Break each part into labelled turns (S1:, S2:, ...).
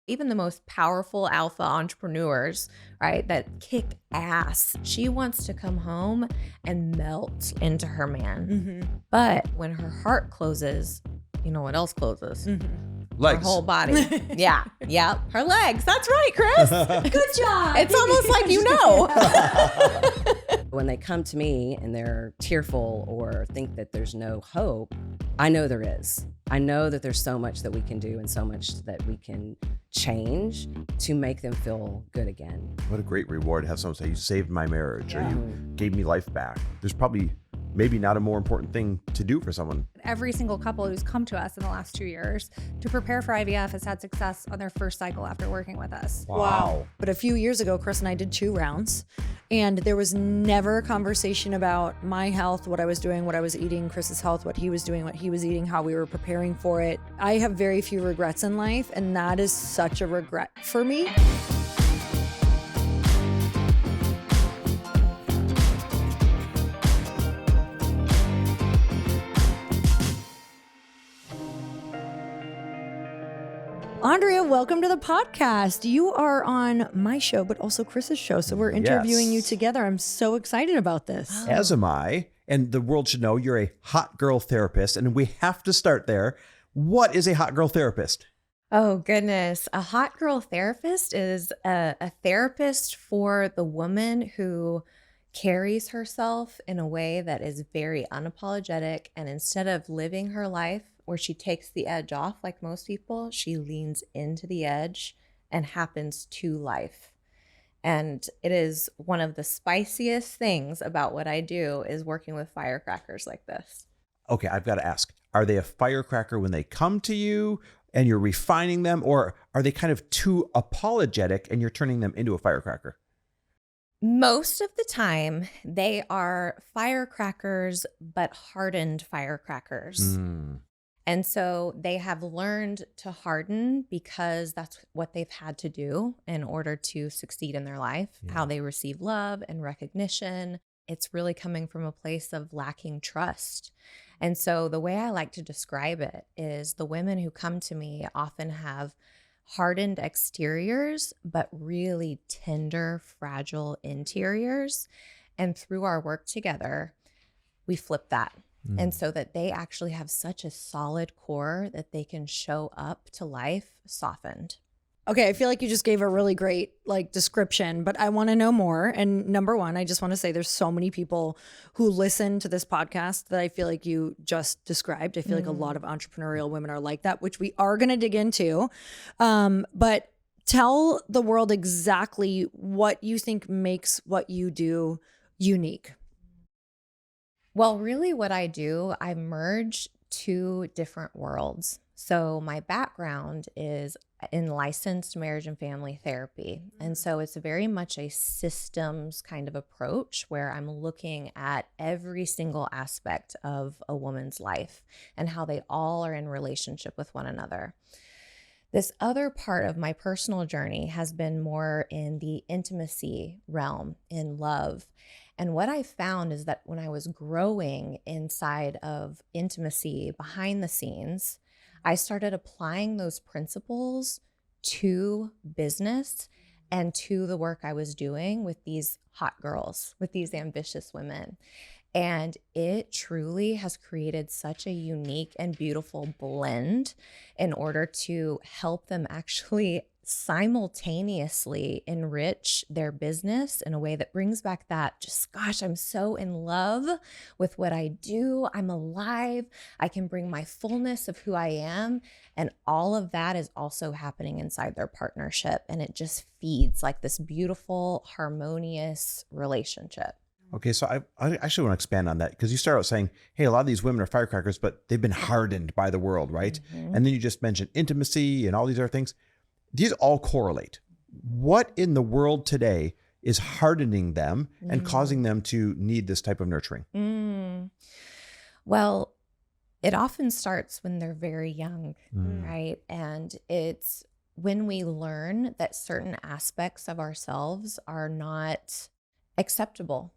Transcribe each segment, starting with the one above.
S1: Even the most powerful alpha entrepreneurs, right, that kick ass, she wants to come home and melt into her man.
S2: Mm-hmm.
S1: But when her heart closes, you know what else closes?
S3: Legs.
S1: Her whole body. Yeah. Her legs. That's right, Chris.
S2: Good job.
S1: It's almost like you know.
S4: When they come to me and they're tearful or think that there's no hope, I know there is. I know that there's so much that we can do and so much that we can change to make them feel good again.
S3: What a great reward to have someone say, you saved my marriage or you gave me life back. There's probably maybe not a more important thing to do for someone.
S5: Every single couple who's come to us in the last 2 years to prepare for IVF has had success on their first cycle after working with us.
S2: Wow. But a few years ago, Chris and I did 2 rounds, and there was never a conversation about my health, what I was doing, what I was eating, Chris's health, what he was doing, what he was eating, how we were preparing for it. I have very few regrets in life, and that is such a regret for me. Andrea, welcome to the podcast. You are on my show, but also Chris's show. So we're interviewing you together. I'm so excited about this.
S3: As am I. And the world should know you're a hot girl therapist. And we have to start there. What is a hot girl therapist?
S1: Oh, goodness. A hot girl therapist is a therapist for the woman who carries herself in a way that is very unapologetic. And instead of living her life where she takes the edge off like most people, she leans into the edge and happens to life. And it is one of the spiciest things about what I do is working with firecrackers like this.
S3: Okay, I've got to ask, are they a firecracker when they come to you and you're refining them, or are they kind of too apologetic and you're turning them into a firecracker?
S1: Most of the time, they are firecrackers, but hardened firecrackers. And so they have learned to harden because that's what they've had to do in order to succeed in their life, how they receive love and recognition. It's really coming from a place of lacking trust. And so the way I like to describe it is the women who come to me often have hardened exteriors, but really tender, fragile interiors. And through our work together, we flip that. And so that they actually have such a solid core that they can show up to life softened.
S2: Okay, I feel like you just gave a really great description, but I want to know more. And number one, I just want to say there's so many people who listen to this podcast that I feel like you just described. I feel like a lot of entrepreneurial women are like that, which we are going to dig into. But tell the world exactly what you think makes what you do unique.
S1: Well, really what I do, I merge 2 different worlds. So my background is in licensed marriage and family therapy. And so it's very much a systems kind of approach where I'm looking at every single aspect of a woman's life and how they all are in relationship with one another. This other part of my personal journey has been more in the intimacy realm, in love. And what I found is that when I was growing inside of intimacy behind the scenes, I started applying those principles to business and to the work I was doing with these hot girls, with these ambitious women. And it truly has created such a unique and beautiful blend in order to help them actually simultaneously enrich their business in a way that brings back that just, gosh, I'm so in love with what I do. I'm alive. I can bring my fullness of who I am. And all of that is also happening inside their partnership. And it just feeds like this beautiful, harmonious relationship.
S3: Okay, so I actually want to expand on that because you start out saying, hey, a lot of these women are firecrackers, but they've been hardened by the world, right? And then you just mentioned intimacy and all these other things. These all correlate. What in the world today is hardening them and causing them to need this type of nurturing?
S1: Well, it often starts when they're very young, right? And it's when we learn that certain aspects of ourselves are not acceptable.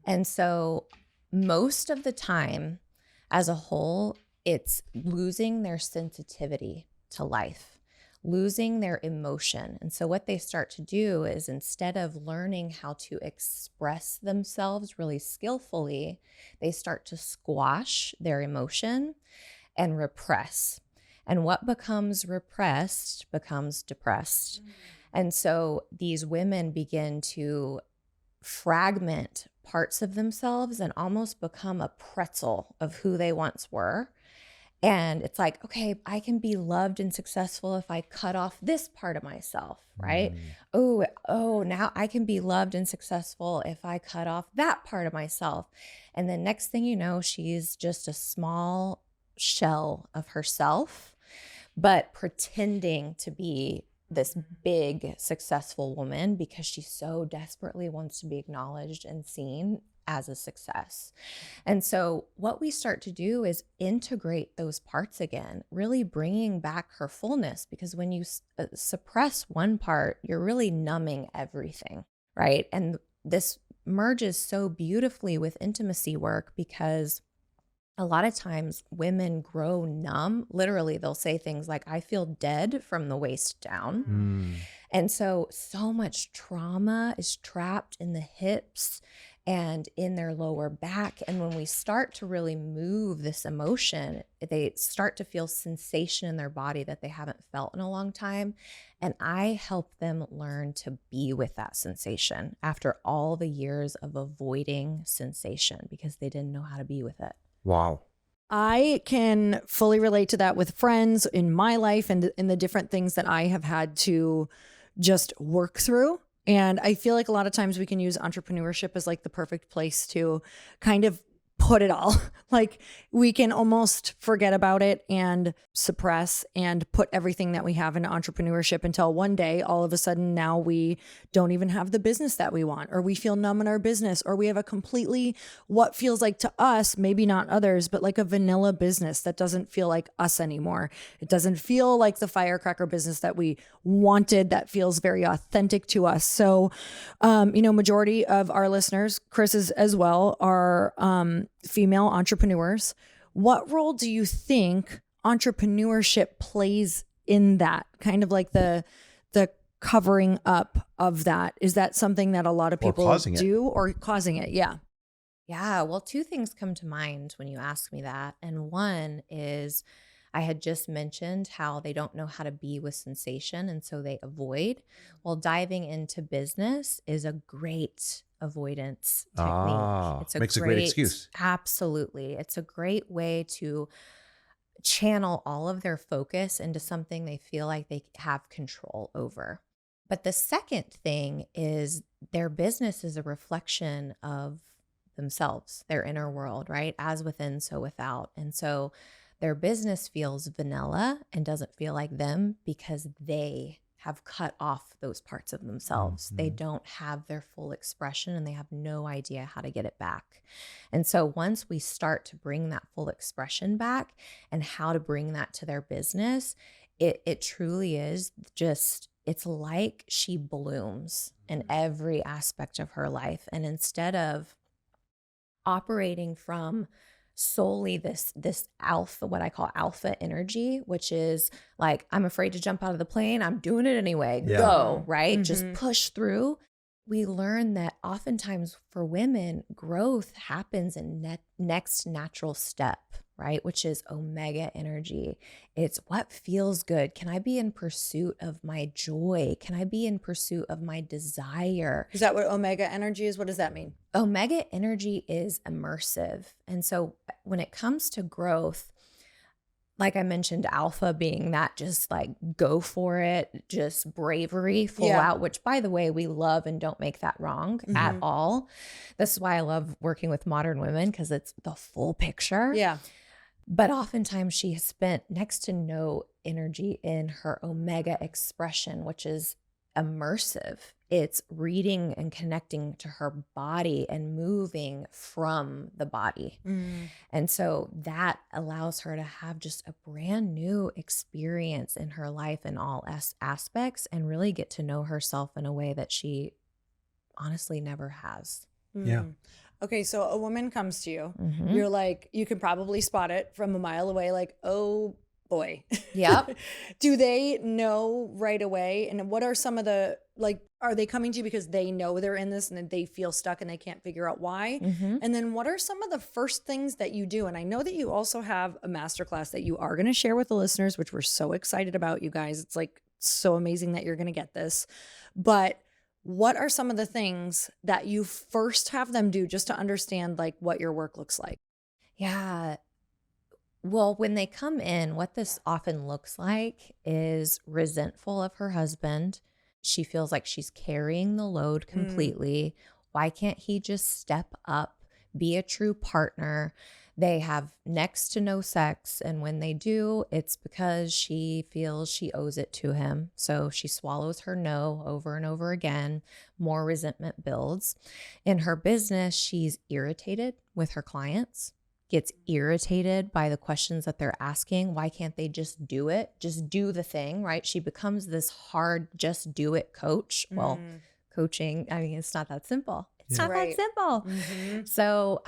S1: And so most of the time, as a whole, it's losing their sensitivity to life, losing their emotion. And so what they start to do is, instead of learning how to express themselves really skillfully, they start to squash their emotion and repress. And what becomes repressed becomes depressed. And so these women begin to fragment parts of themselves and almost become a pretzel of who they once were. And it's like, okay, I can be loved and successful if I cut off this part of myself, right? Oh, now I can be loved and successful if I cut off that part of myself. And then next thing you know, she's just a small shell of herself, but pretending to be this big, successful woman because she so desperately wants to be acknowledged and seen as a success. And so what we start to do is integrate those parts again, really bringing back her fullness, because when you suppress one part, you're really numbing everything, right? And this merges so beautifully with intimacy work, because a lot of times women grow numb. Literally, they'll say things like, I feel dead from the waist down. And so much trauma is trapped in the hips and in their lower back. And when we start to really move this emotion, they start to feel sensation in their body that they haven't felt in a long time. And I help them learn to be with that sensation after all the years of avoiding sensation because they didn't know how to be with it.
S3: Wow.
S2: I can fully relate to that with friends in my life and in the different things that I have had to just work through. And I feel like a lot of times we can use entrepreneurship as like the perfect place to kind of put it all. Like we can almost forget about it and suppress and put everything that we have into entrepreneurship until one day, all of a sudden now we don't even have the business that we want, or we feel numb in our business, or we have a completely, what feels like to us, maybe not others, but like a vanilla business that doesn't feel like us anymore. It doesn't feel like the firecracker business that we wanted, that feels very authentic to us. So, majority of our listeners, Chris's as well, are female entrepreneurs. What role do you think entrepreneurship plays in that? Kind of like the covering up of that. Is that something that a lot of people do or causing it? Yeah.
S1: Yeah. Well, two things come to mind when you ask me that. And one is, I had just mentioned how they don't know how to be with sensation, and so they avoid. Well, diving into business is a great avoidance technique.
S3: Makes a great excuse.
S1: Absolutely. It's a great way to channel all of their focus into something they feel like they have control over. But the second thing is, their business is a reflection of themselves, their inner world, right? As within, so without. And so their business feels vanilla and doesn't feel like them because they have cut off those parts of themselves. They don't have their full expression and they have no idea how to get it back. And so once we start to bring that full expression back and how to bring that to their business, it truly is just, it's like she blooms in every aspect of her life. And instead of operating from solely this alpha, what I call alpha energy, which is like, I'm afraid to jump out of the plane, I'm doing it anyway, go, right? Just push through. We learn that oftentimes for women, growth happens in next natural step, right? Which is omega energy. It's what feels good. Can I be in pursuit of my joy? Can I be in pursuit of my desire?
S2: Is that what omega energy is? What does that mean?
S1: Omega energy is immersive. And so when it comes to growth, like I mentioned, alpha being that just like go for it, just bravery, full out, which by the way, we love and don't make that wrong at all. This is why I love working with modern women, because it's the full picture.
S2: Yeah.
S1: But oftentimes she has spent next to no energy in her omega expression, which is immersive. It's reading and connecting to her body and moving from the body. And so that allows her to have just a brand new experience in her life in all aspects and really get to know herself in a way that she honestly never has.
S3: Yeah.
S2: Okay, so a woman comes to you. You're like, you can probably spot it from a mile away, like, oh, boy.
S1: Yep.
S2: Do they know right away? And what are some of the, like, are they coming to you because they know they're in this and then they feel stuck and they can't figure out why?
S1: Mm-hmm.
S2: And then what are some of the first things that you do? And I know that you also have a masterclass that you are going to share with the listeners, which we're so excited about, you guys. It's like so amazing that you're going to get this. But what are some of the things that you first have them do just to understand like what your work looks like?
S1: Yeah. Well, when they come in, what this often looks like is resentful of her husband. She feels like she's carrying the load completely. Why can't he just step up, be a true partner? They have next to no sex. And when they do, it's because she feels she owes it to him. So she swallows her no over and over again. More resentment builds. In her business, she's irritated with her clients, gets irritated by the questions that they're asking. Why can't they just do it? Just do the thing, right? She becomes this hard, just do it coach. Well, coaching, I mean, it's not that simple. It's not that simple. So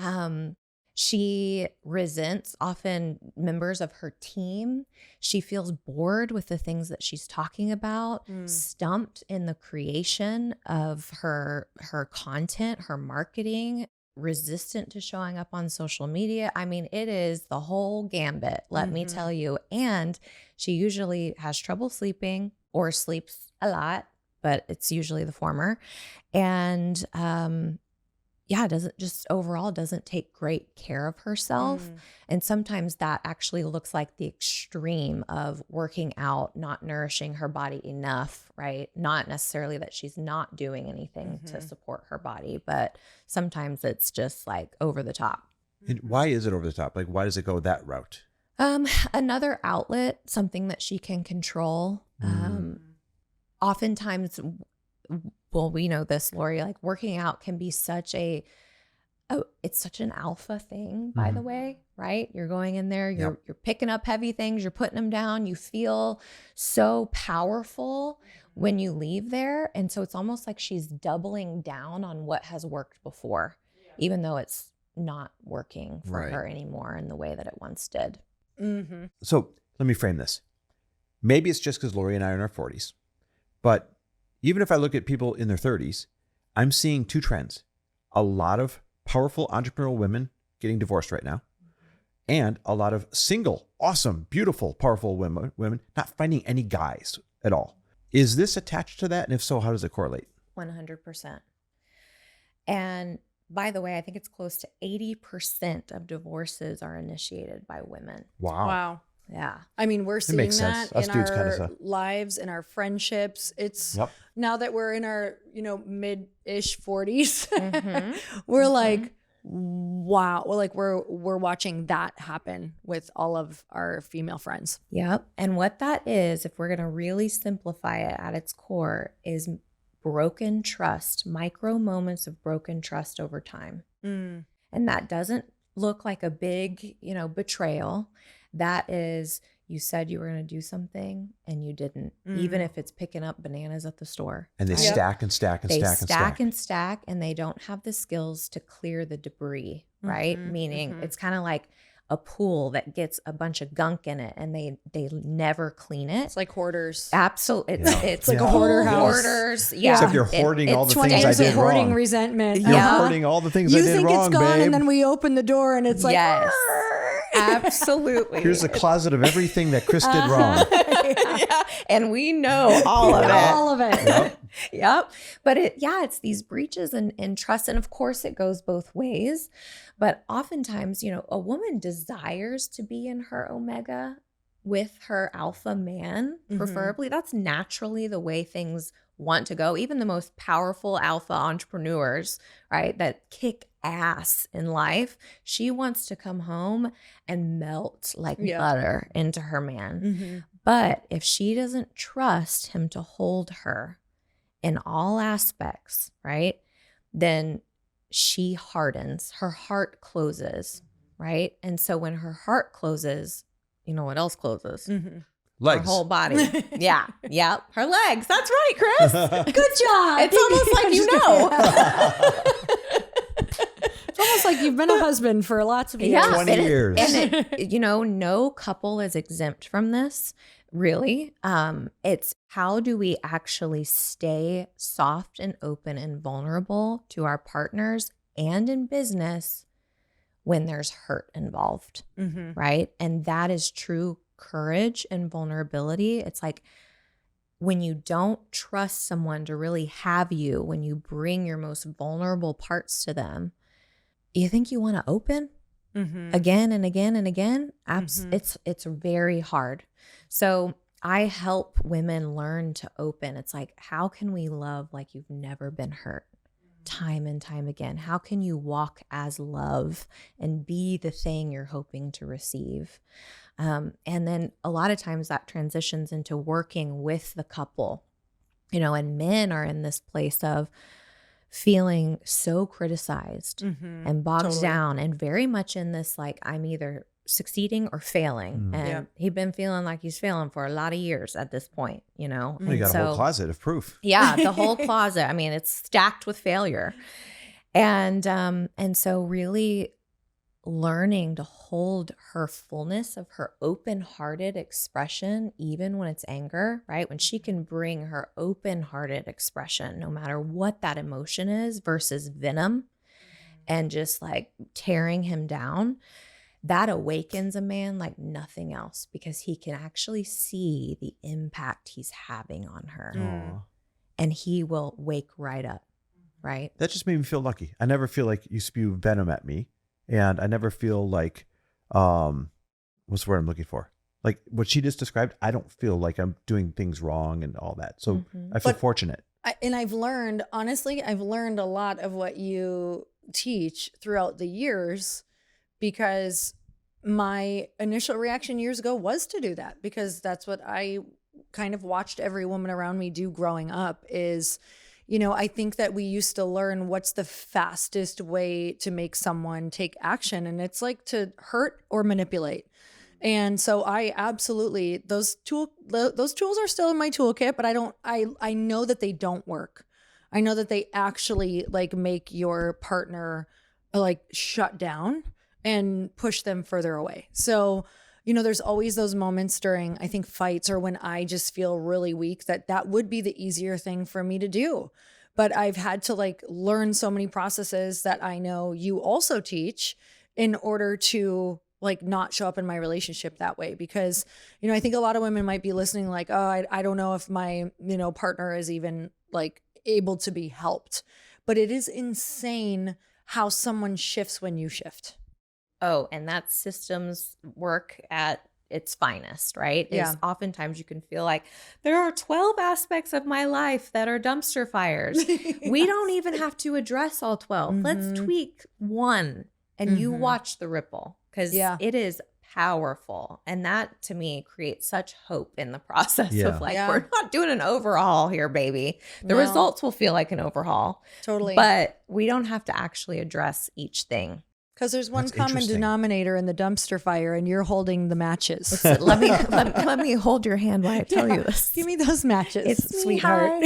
S1: she resents often members of her team. She feels bored with the things that she's talking about, stumped in the creation of her content, her marketing, resistant to showing up on social media. I mean, it is the whole gambit, let me tell you. And she usually has trouble sleeping or sleeps a lot, but it's usually the former. And doesn't take great care of herself. And sometimes that actually looks like the extreme of working out, not nourishing her body enough, right? Not necessarily that she's not doing anything to support her body, but sometimes it's just like over the top.
S3: And why is it over the top? Like, why does it go that route?
S1: Another outlet, something that she can control. Oftentimes, well, we know this, Lori, like working out can be it's such an alpha thing, by the way, right? You're going in there, you're picking up heavy things, you're putting them down. You feel so powerful when you leave there. And so it's almost like she's doubling down on what has worked before, even though it's not working for her anymore in the way that it once did.
S3: So let me frame this. Maybe it's just because Lori and I are in our 40s, but even if I look at people in their 30s, I'm seeing two trends. A lot of powerful entrepreneurial women getting divorced right now, and a lot of single, awesome, beautiful, powerful women not finding any guys at all. Is this attached to that? And if so, how does it correlate?
S1: 100%. And by the way, I think it's close to 80% of divorces are initiated by women.
S2: Wow.
S1: Yeah.
S2: I mean, we're seeing
S3: makes
S2: that
S3: sense. Us
S2: in
S3: dudes
S2: our lives, in our friendships. It's now that we're in our, mid-ish 40s, we're like, wow. Well, like we're watching that happen with all of our female friends.
S1: Yep. And what that is, if we're going to really simplify it at its core, is broken trust, micro moments of broken trust over time. And that doesn't look like a big, betrayal. That is, you said you were going to do something and you didn't, even if it's picking up bananas at the store.
S3: And they stack and stack and
S1: they
S3: stack and stack.
S1: and stack, and they don't have the skills to clear the debris, right? Meaning it's kind of like a pool that gets a bunch of gunk in it and they never clean it.
S2: It's like hoarders.
S1: Absolutely. It's
S2: like a hoarder house.
S1: Hoarders. Yeah.
S3: Except you're hoarding all the things I
S2: It's
S3: did
S2: hoarding
S3: wrong.
S2: resentment.
S3: You're hoarding all the things I
S2: You
S3: did
S2: think
S3: wrong,
S2: it's gone,
S3: babe.
S2: and then we open the door and it's like,
S1: yes. Absolutely.
S3: Here's a closet of everything that Chris did wrong.
S1: Yeah. And we know all of it.
S2: all of it.
S1: Yep. But it's these breaches in trust. And of course it goes both ways. But oftentimes, a woman desires to be in her omega with her alpha man, preferably. That's naturally the way things want to go. Even the most powerful alpha entrepreneurs, right, that kick ass in life, she wants to come home and melt like butter into her man. But if she doesn't trust him to hold her in all aspects, right, then she hardens, her heart closes, right? And so when her heart closes, you know what else closes?
S3: Legs.
S1: Her whole body. Yep. Her legs. That's right, Chris.
S2: Good job.
S1: It's almost like
S2: It's almost like you've been a husband for lots of years.
S1: Yeah,
S3: 20 years.
S1: And no couple is exempt from this, really. It's how do we actually stay soft and open and vulnerable to our partners and in business when there's hurt involved, right? And that is true courage and vulnerability. It's like when you don't trust someone to really have you, when you bring your most vulnerable parts to them, you think you want to open again and again and again. It's very hard. So I help women learn to open. It's like, how can we love like you've never been hurt? Time and time again. How can you walk as love and be the thing you're hoping to receive? And then a lot of times that transitions into working with the couple, and men are in this place of feeling so criticized and bogged down and very much in this, like, I'm either succeeding or failing. And he'd been feeling like he's failing for a lot of years at this point,
S3: Well, you got a whole closet of proof.
S1: Yeah, the whole closet. I mean, it's stacked with failure. And so really learning to hold her fullness of her open-hearted expression, even when it's anger, right? When she can bring her open-hearted expression, no matter what that emotion is, versus venom and just like tearing him down, that awakens a man like nothing else, because he can actually see the impact he's having on her. And he will wake right up, right?
S3: That just made me feel lucky. I never feel like you spew venom at me. And I never feel like, what's the word I'm looking for? Like what she just described, I don't feel like I'm doing things wrong and all that. So I feel fortunate.
S2: I've learned a lot of what you teach throughout the years, because my initial reaction years ago was to do that, because that's what I kind of watched every woman around me do growing up is, I think that we used to learn what's the fastest way to make someone take action. And it's like to hurt or manipulate. And so I absolutely, those tools are still in my toolkit, but I know that they don't work. I know that they actually like make your partner like shut down and push them further away. So, there's always those moments during, I think, fights or when I just feel really weak, that would be the easier thing for me to do. But I've had to like learn so many processes that I know you also teach in order to like not show up in my relationship that way. Because, I think a lot of women might be listening like, oh, I don't know if my, partner is even like able to be helped. But it is insane how someone shifts when you shift.
S1: Oh, and that's systems work at its finest, right?
S2: Yeah.
S1: Is oftentimes you can feel like there are 12 aspects of my life that are dumpster fires. We don't even have to address all 12. Let's tweak one and you watch the ripple, because it is powerful. And that to me creates such hope in the process of like, we're not doing an overhaul here, baby. The results will feel like an overhaul.
S2: Totally.
S1: But we don't have to actually address each thing.
S2: Because there's one common denominator in the dumpster fire, and you're holding the matches.
S1: let me hold your hand while I tell you this.
S2: Give me those matches,
S1: It's
S2: sweetheart.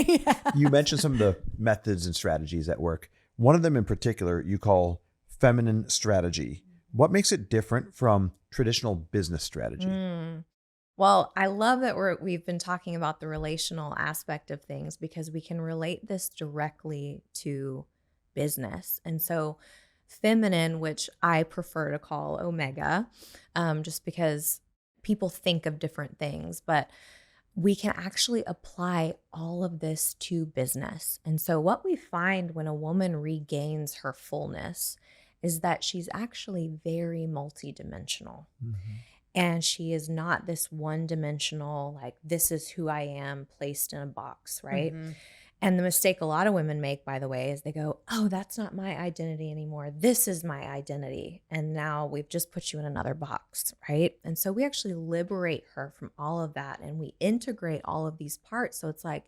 S3: You mentioned some of the methods and strategies at work. One of them in particular you call feminine strategy. What makes it different from traditional business strategy?
S1: Well, I love that we've been talking about the relational aspect of things, because we can relate this directly to business. And so feminine, which I prefer to call omega, just because people think of different things, but we can actually apply all of this to business. And so what we find when a woman regains her fullness is that she's actually very multidimensional. And she is not this one-dimensional, like, this is who I am placed in a box, right? And the mistake a lot of women make, by the way, is they go, oh, that's not my identity anymore. This is my identity. And now we've just put you in another box, right? And so we actually liberate her from all of that, and we integrate all of these parts. So it's like,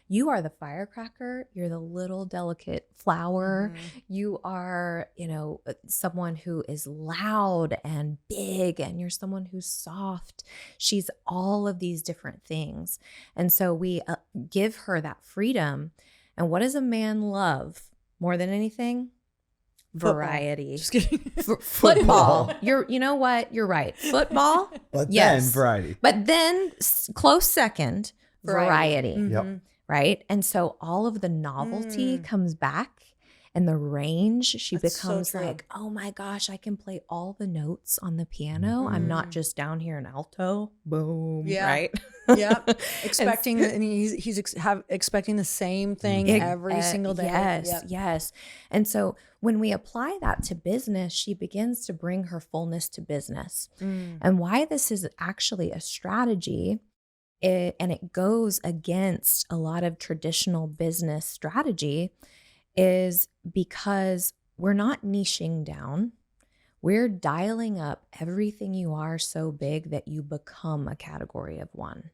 S1: you are the firecracker. You're the little delicate flower. You are, someone who is loud and big, and you're someone who's soft. She's all of these different things. And so we give her that freedom. And what does a man love more than anything? variety.
S2: Just kidding.
S1: Football. You know what? You're right. Football.
S3: But
S1: yes.
S3: then variety.
S1: But then close second, variety.
S3: Yep.
S1: Right. And so all of the novelty comes back. And the range, she
S2: That's so
S1: becomes
S2: true.
S1: like, oh my gosh, I can play all the notes on the piano. I'm not just down here in alto. Boom.
S2: Yeah.
S1: Right.
S2: Yeah. Expecting, and he's expecting the same thing every single day.
S1: Yes.
S2: Yep.
S1: Yes. And so when we apply that to business, she begins to bring her fullness to business. And why this is actually a strategy, and it goes against a lot of traditional business strategy, is because we're not niching down. We're dialing up everything you are so big that you become a category of one.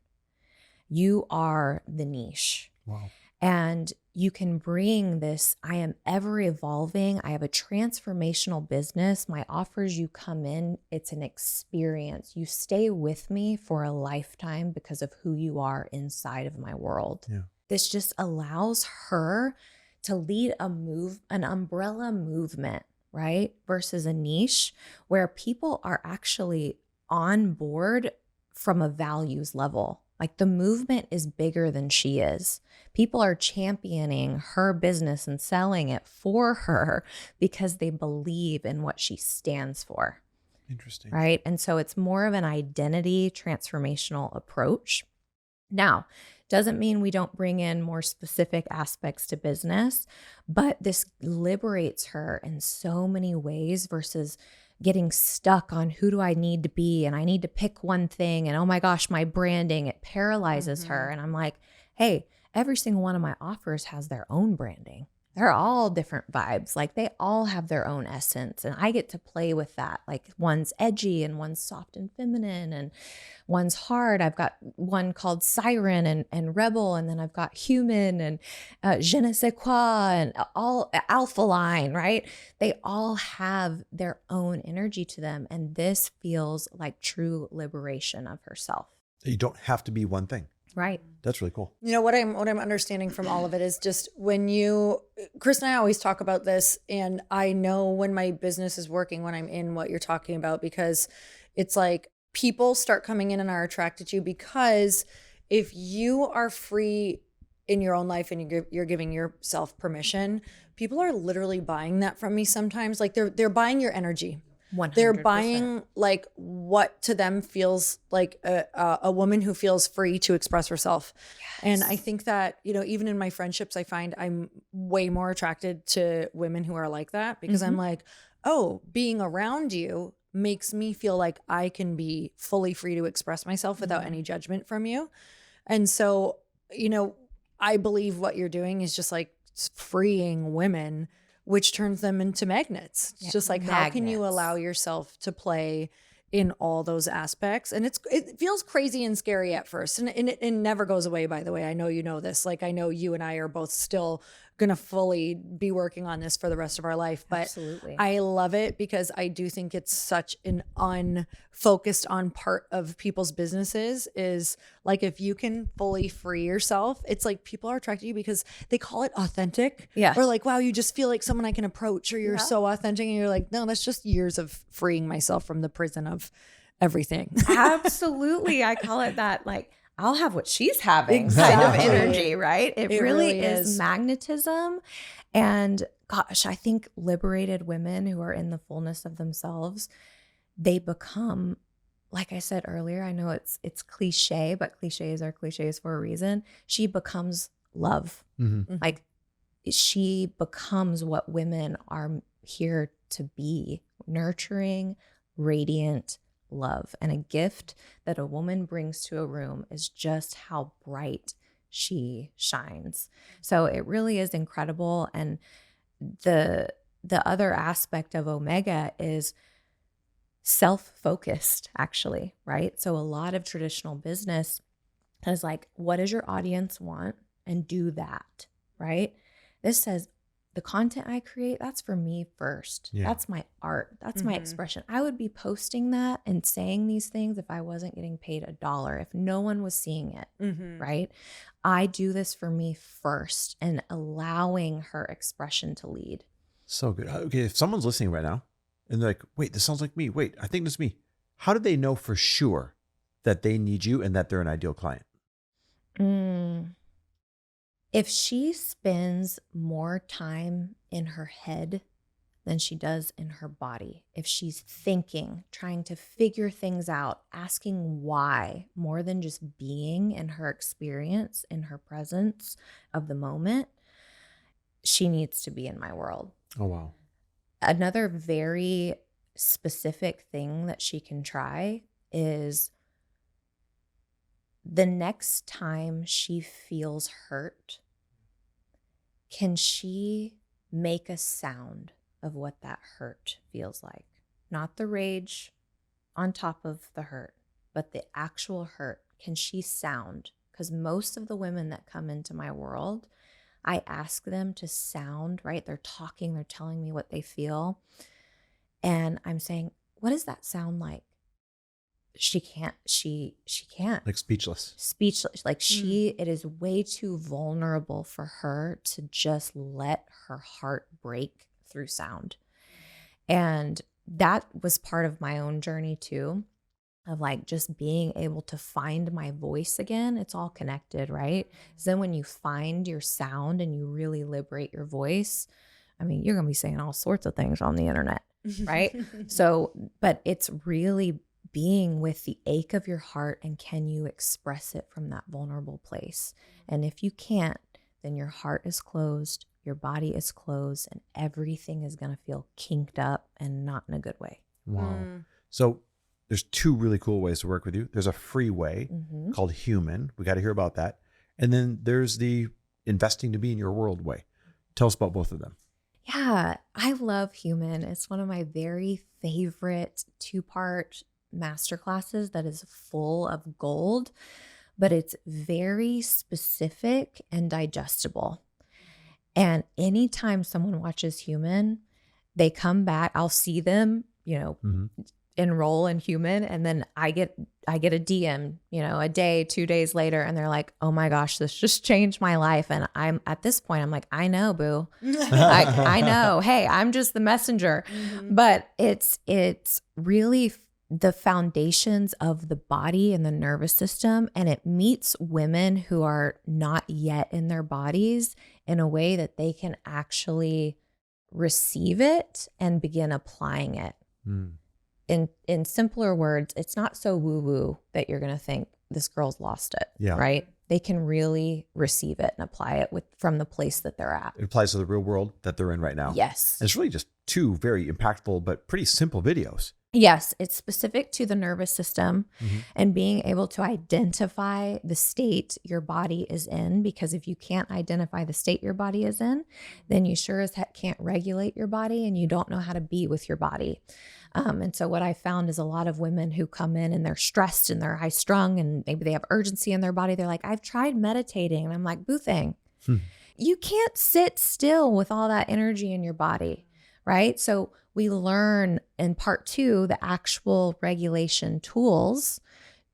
S1: You are the niche.
S3: Wow.
S1: And you can bring this, I am ever evolving. I have a transformational business. My offers, you come in, it's an experience. You stay with me for a lifetime because of who you are inside of my world.
S3: Yeah.
S1: This just allows her to lead an umbrella movement, right? Versus a niche where people are actually on board from a values level. Like the movement is bigger than she is. People are championing her business and selling it for her because they believe in what she stands for.
S3: Interesting.
S1: Right? And so it's more of an identity transformational approach. Now, doesn't mean we don't bring in more specific aspects to business, but this liberates her in so many ways versus getting stuck on who do I need to be and I need to pick one thing and oh my gosh, my branding, it paralyzes her. And I'm like, hey, every single one of my offers has their own branding. They're all different vibes. Like they all have their own essence. And I get to play with that. Like one's edgy and one's soft and feminine and one's hard. I've got one called Siren and Rebel. And then I've got Human and Je ne sais quoi and all Alpha Line, right? They all have their own energy to them. And this feels like true liberation of herself.
S3: You don't have to be one thing.
S1: Right.
S3: That's really cool.
S2: You know, what I'm understanding from all of it is just when Chris and I always talk about this, and I know when my business is working, when I'm in what you're talking about, because it's like people start coming in and are attracted to you because if you are free in your own life and you're giving yourself permission, people are literally buying that from me sometimes. Like they're buying your energy.
S1: 100%.
S2: They're buying like what to them feels like a woman who feels free to express herself. Yes. And I think that, you know, even in my friendships, I find I'm way more attracted to women who are like that because I'm like, oh, being around you makes me feel like I can be fully free to express myself without any judgment from you. And so, you know, I believe what you're doing is just like freeing women, which turns them into magnets. It's just like, how can you allow yourself to play in all those aspects? And it feels crazy and scary at first. And it never goes away, by the way. I know you know this. Like, I know you and I are both still going to fully be working on this for the rest of our life. But
S1: absolutely.
S2: I love it because I do think it's such an unfocused on part of people's businesses is like, if you can fully free yourself, it's like people are attracted to you because they call it authentic.
S1: Yeah.
S2: Or like, wow, you just feel like someone I can approach, or you're so authentic. And you're like, no, that's just years of freeing myself from the prison of everything.
S1: Absolutely. I call it that, like, I'll have what she's having
S2: Exactly.
S1: kind of energy, right? It really is
S2: is
S1: magnetism. And gosh, I think liberated women who are in the fullness of themselves, they become, like I said earlier, I know it's cliche, but cliches are cliches for a reason. She becomes love. Like she becomes what women are here to be: nurturing, radiant, love. And a gift that a woman brings to a room is just how bright she shines. So it really is incredible. And the other aspect of Omega is self-focused, actually, right? So a lot of traditional business is like, what does your audience want? And do that, right? This says, the content I create, that's for me first.
S3: Yeah.
S1: That's my art. That's my expression. I would be posting that and saying these things if I wasn't getting paid $1, if no one was seeing it, right? I do this for me first and allowing her expression to lead.
S3: So good. Okay, if someone's listening right now and they're like, wait, this sounds like me. Wait, I think this is me. How do they know for sure that they need you and that they're an ideal client?
S1: If she spends more time in her head than she does in her body, if she's thinking, trying to figure things out, asking why more than just being in her experience, in her presence of the moment, she needs to be in my world.
S3: Oh, wow.
S1: Another very specific thing that she can try is the next time she feels hurt, can she make a sound of what that hurt feels like? Not the rage on top of the hurt, but the actual hurt. Can she sound? Because most of the women that come into my world, I ask them to sound, right? They're talking, they're telling me what they feel. And I'm saying, what does that sound like? She can't.
S3: Like speechless.
S1: Like it is way too vulnerable for her to just let her heart break through sound. And that was part of my own journey too, of like just being able to find my voice again. It's all connected, right? So then when you find your sound and you really liberate your voice, I mean, you're going to be saying all sorts of things on the internet, right? So, but it's really being with the ache of your heart, and can you express it from that vulnerable place? And if you can't, then your heart is closed, your body is closed, and everything is going to feel kinked up and not in a good way.
S3: Wow. So there's two really cool ways to work with you. There's a free way called Human. We got to hear about that. And then there's the investing to be in your world way. Tell us about both of them.
S1: Yeah, I love Human. It's one of my very favorite 2-part masterclasses that is full of gold, but it's very specific and digestible. And anytime someone watches Human, they come back, I'll see them, enroll in Human, and then I get a DM, a day, 2 days later, and they're like, oh my gosh, this just changed my life. And I'm at this point, I'm like, I know, boo. I know. Hey, I'm just the messenger. But it's really the foundations of the body and the nervous system, and it meets women who are not yet in their bodies in a way that they can actually receive it and begin applying it. In simpler words, it's not so woo-woo that you're going to think this girl's lost it, right? They can really receive it and apply it from the place that they're at.
S3: It applies to the real world that they're in right now.
S1: Yes.
S3: And it's really just two very impactful but pretty simple videos.
S1: Yes, it's specific to the nervous system and being able to identify the state your body is in, because if you can't identify the state your body is in, then you sure as heck can't regulate your body, and you don't know how to be with your body. And so what I found is a lot of women who come in and they're stressed and they're high strung and maybe they have urgency in their body. They're like, I've tried meditating. And I'm like, boo thing. You can't sit still with all that energy in your body, right? So we learn in part 2 the actual regulation tools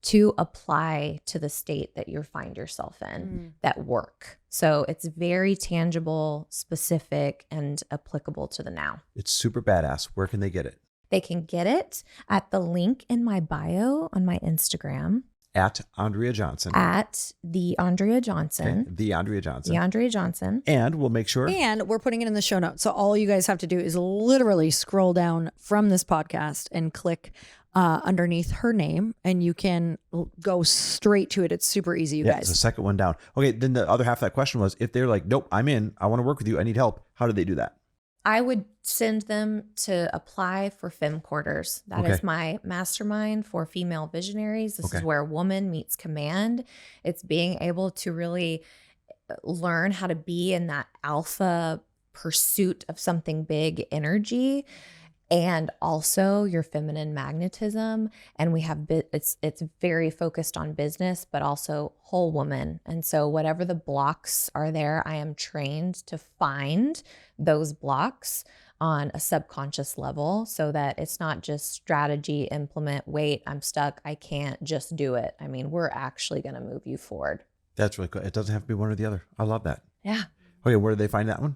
S1: to apply to the state that you find yourself in that work. So it's very tangible, specific, and applicable to the now.
S3: It's super badass. Where can they get it?
S1: They can get it at the link in my bio on my Instagram.
S3: At Andrea Johnson.
S1: At the Andrea Johnson.
S3: Okay. The Andrea Johnson.
S1: The Andrea Johnson.
S3: And we'll make sure.
S2: And we're putting it in the show notes. So all you guys have to do is literally scroll down from this podcast and click underneath her name, and you can go straight to it. It's super easy, you guys.
S3: It's the second one down. Okay, then the other half of that question was, if they're like, nope, I'm in, I want to work with you, I need help, how do they do that?
S1: I would send them to apply for Femme Quarters. That is my mastermind for female visionaries. This is where woman meets command. It's being able to really learn how to be in that alpha pursuit of something big energy, and also your feminine magnetism. And we have it's very focused on business, but also whole woman. And so whatever the blocks are there, I am trained to find those blocks on a subconscious level, so that it's not just strategy, implement, wait, I'm stuck, I can't, just do it. I mean, we're actually going to move you forward.
S3: That's really cool. It doesn't have to be one or the other. I love that.
S1: Yeah.
S3: Okay, where do they find that one?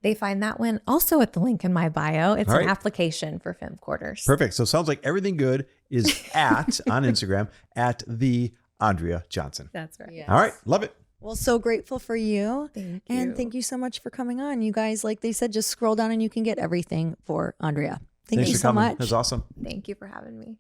S1: They find that one also at the link in my bio. It's
S3: All
S1: an
S3: right.
S1: application for Fem Quarters.
S3: Perfect. So it sounds like everything good is on Instagram at the Andrea Johnson.
S5: That's right.
S2: Yes.
S3: All right. Love it.
S2: Well, so grateful for you.
S1: Thank
S2: And
S1: you.
S2: thank you so much for coming on. You guys, like they said, just scroll down and you can get everything for Andrea. Thank
S3: Thanks
S2: you
S3: for
S2: so
S3: coming.
S2: much.
S3: It was awesome.
S1: Thank you for having me.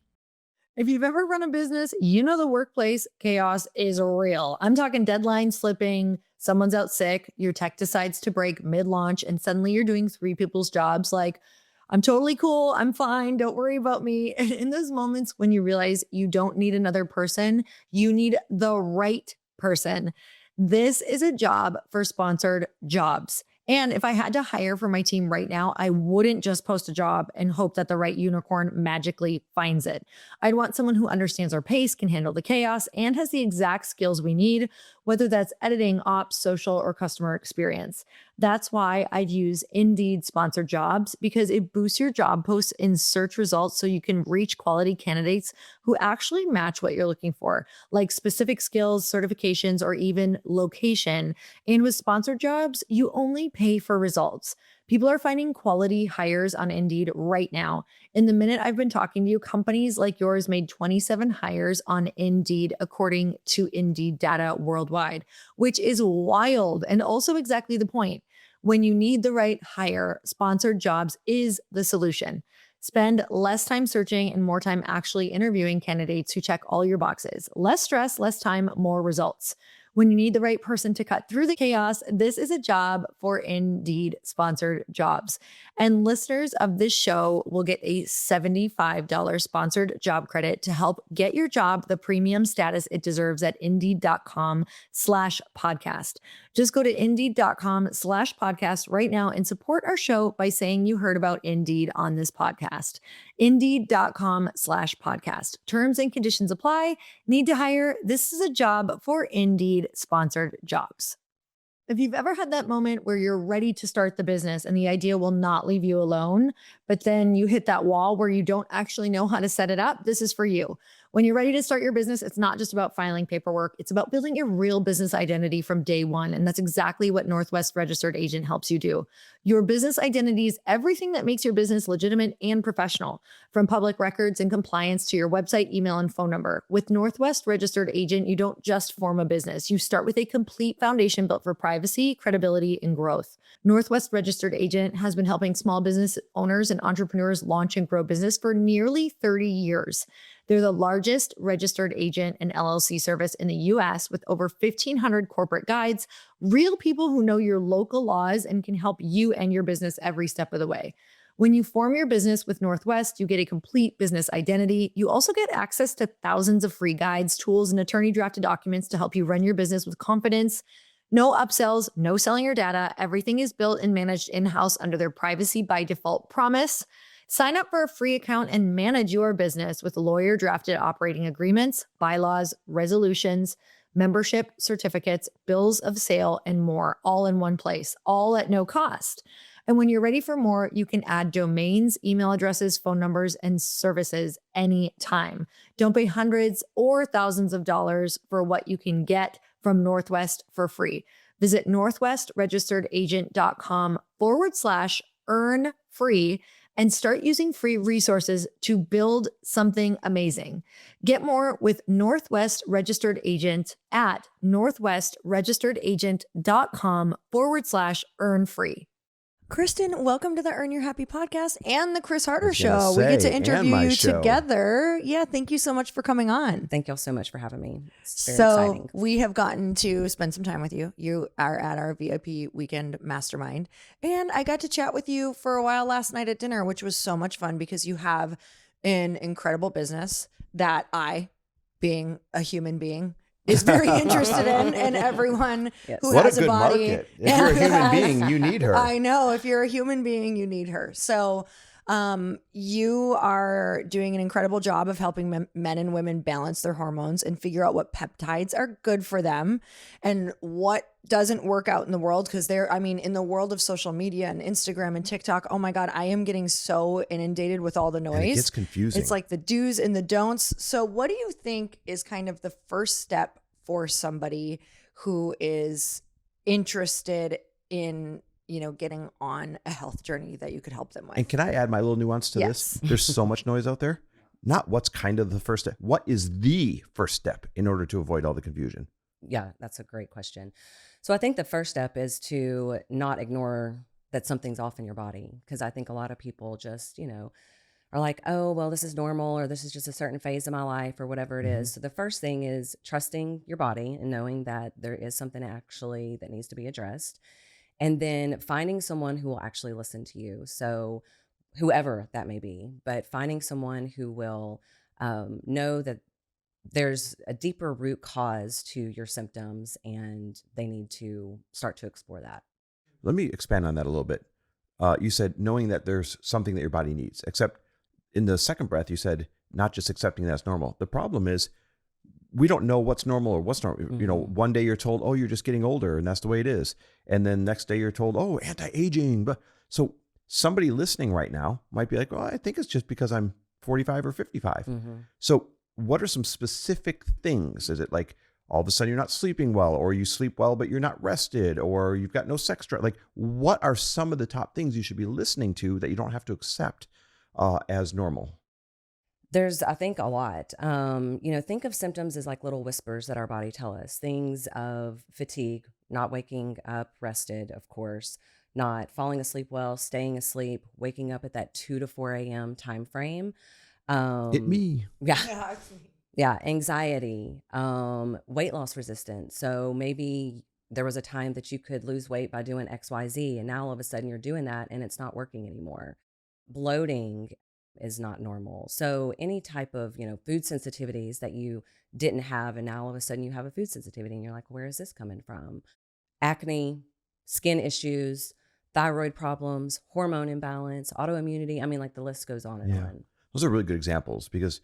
S2: If you've ever run a business, you know the workplace chaos is real. I'm talking deadline slipping, someone's out sick, your tech decides to break mid-launch, and suddenly you're doing 3 people's jobs like, I'm totally cool, I'm fine, don't worry about me. And in those moments when you realize you don't need another person, you need the right person. This is a job for sponsored jobs. And if I had to hire for my team right now, I wouldn't just post a job and hope that the right unicorn magically finds it. I'd want someone who understands our pace, can handle the chaos, and has the exact skills we need, whether that's editing, ops, social, or customer experience. That's why I'd use Indeed sponsored jobs, because it boosts your job posts in search results so you can reach quality candidates who actually match what you're looking for, like specific skills, certifications, or even location. And with sponsored jobs, you only pay for results. People are finding quality hires on Indeed right now. In the minute I've been talking to you, companies like yours made 27 hires on Indeed, according to Indeed data worldwide, which is wild and also exactly the point. When you need the right hire, sponsored jobs is the solution. Spend less time searching and more time actually interviewing candidates who check all your boxes. Less stress, less time, more results. When you need the right person to cut through the chaos, this is a job for Indeed sponsored jobs. And listeners of this show will get a $75 sponsored job credit to help get your job the premium status it deserves at Indeed.com/podcast. Just go to Indeed.com/podcast right now and support our show by saying you heard about Indeed on this podcast. Indeed.com/podcast. Terms and conditions apply. Need to hire? This is a job for Indeed sponsored jobs. If you've ever had that moment where you're ready to start the business and the idea will not leave you alone, but then you hit that wall where you don't actually know how to set it up, this is for you. When you're ready to start your business, it's not just about filing paperwork. It's about building a real business identity from day one. And that's exactly what Northwest Registered Agent helps you do. Your business identity is everything that makes your business legitimate and professional, from public records and compliance to your website, email, and phone number. With Northwest Registered Agent, you don't just form a business. You start with a complete foundation built for privacy, credibility, and growth. Northwest Registered Agent has been helping small business owners and entrepreneurs launch and grow business for nearly 30 years. They're the largest registered agent and LLC service in the US with over 1,500 corporate guides, real people who know your local laws and can help you and your business every step of the way. When you form your business with Northwest, you get a complete business identity. You also get access to thousands of free guides, tools, and attorney-drafted documents to help you run your business with confidence. No upsells, no selling your data. Everything is built and managed in-house under their privacy by default promise. Sign up for a free account and manage your business with lawyer-drafted operating agreements, bylaws, resolutions, membership certificates, bills of sale, and more, all in one place, all at no cost. And when you're ready for more, you can add domains, email addresses, phone numbers, and services anytime. Don't pay hundreds or thousands of dollars for what you can get from Northwest for free. Visit northwestregisteredagent.com/earn free and start using free resources to build something amazing. Get more with Northwest Registered Agent at northwestregisteredagent.com/earn free. Kristin, welcome to the Earn Your Happy podcast and the Chris Harder Show. We get to interview you together. Yeah, thank you so much for coming on.
S4: Thank y'all so much for having me. It's very
S2: So
S4: exciting.
S2: we have gotten to spend some time with you. You are at our VIP weekend mastermind. And I got to chat with you for a while last night at dinner, which was so much fun because you have an incredible business that I, being a human being, is very interested in, and everyone who
S3: What
S2: has
S3: a good
S2: body.
S3: market. If you're a human being, you need her.
S2: I know. If you're a human being, you need her. So you are doing an incredible job of helping men and women balance their hormones and figure out what peptides are good for them and what doesn't work out in the world. Because in the world of social media and Instagram and TikTok, oh my God, I am getting so inundated with all the noise.
S3: And it gets confusing.
S2: It's like the do's and the don'ts. So what do you think is kind of the first step for somebody who is interested in getting on a health journey that you could help them with.
S3: And can I add my little nuance to this? There's so much noise out there. Not what's kind of the first step. What is the first step in order to avoid all the confusion?
S4: Yeah, that's a great question. So I think the first step is to not ignore that something's off in your body. Because I think a lot of people just, are like, oh, well, this is normal, or this is just a certain phase of my life, or whatever it is. So the first thing is trusting your body and knowing that there is something actually that needs to be addressed. And then finding someone who will actually listen to you. So whoever that may be, but finding someone who will know that there's a deeper root cause to your symptoms and they need to start to explore that.
S3: Let me expand on that a little bit. You said knowing that there's something that your body needs, except in the second breath, you said not just accepting that's normal. The problem is we don't know what's normal or what's normal.
S4: Mm-hmm.
S3: One day you're told, oh, you're just getting older and that's the way it is. And then next day you're told, oh, anti-aging. But so somebody listening right now might be like, well, I think it's just because I'm 45 or 55.
S4: Mm-hmm.
S3: So what are some specific things? Is it like all of a sudden you're not sleeping well, or you sleep well, but you're not rested, or you've got no sex drive? Like, what are some of the top things you should be listening to that you don't have to accept as normal?
S4: There's, I think, a lot. Think of symptoms as like little whispers that our body tell us. Things of fatigue, not waking up rested, of course, not falling asleep well, staying asleep, waking up at that 2 to 4 a.m. time frame.
S3: Hit me.
S4: Yeah. Yeah. Anxiety, weight loss resistance. So maybe there was a time that you could lose weight by doing XYZ, and now all of a sudden you're doing that and it's not working anymore. Bloating is not normal. So any type of, food sensitivities that you didn't have, and now all of a sudden you have a food sensitivity and you're like, where is this coming from? Acne, skin issues, thyroid problems, hormone imbalance, autoimmunity. I mean, like the list goes on and on.
S3: Those are really good examples, because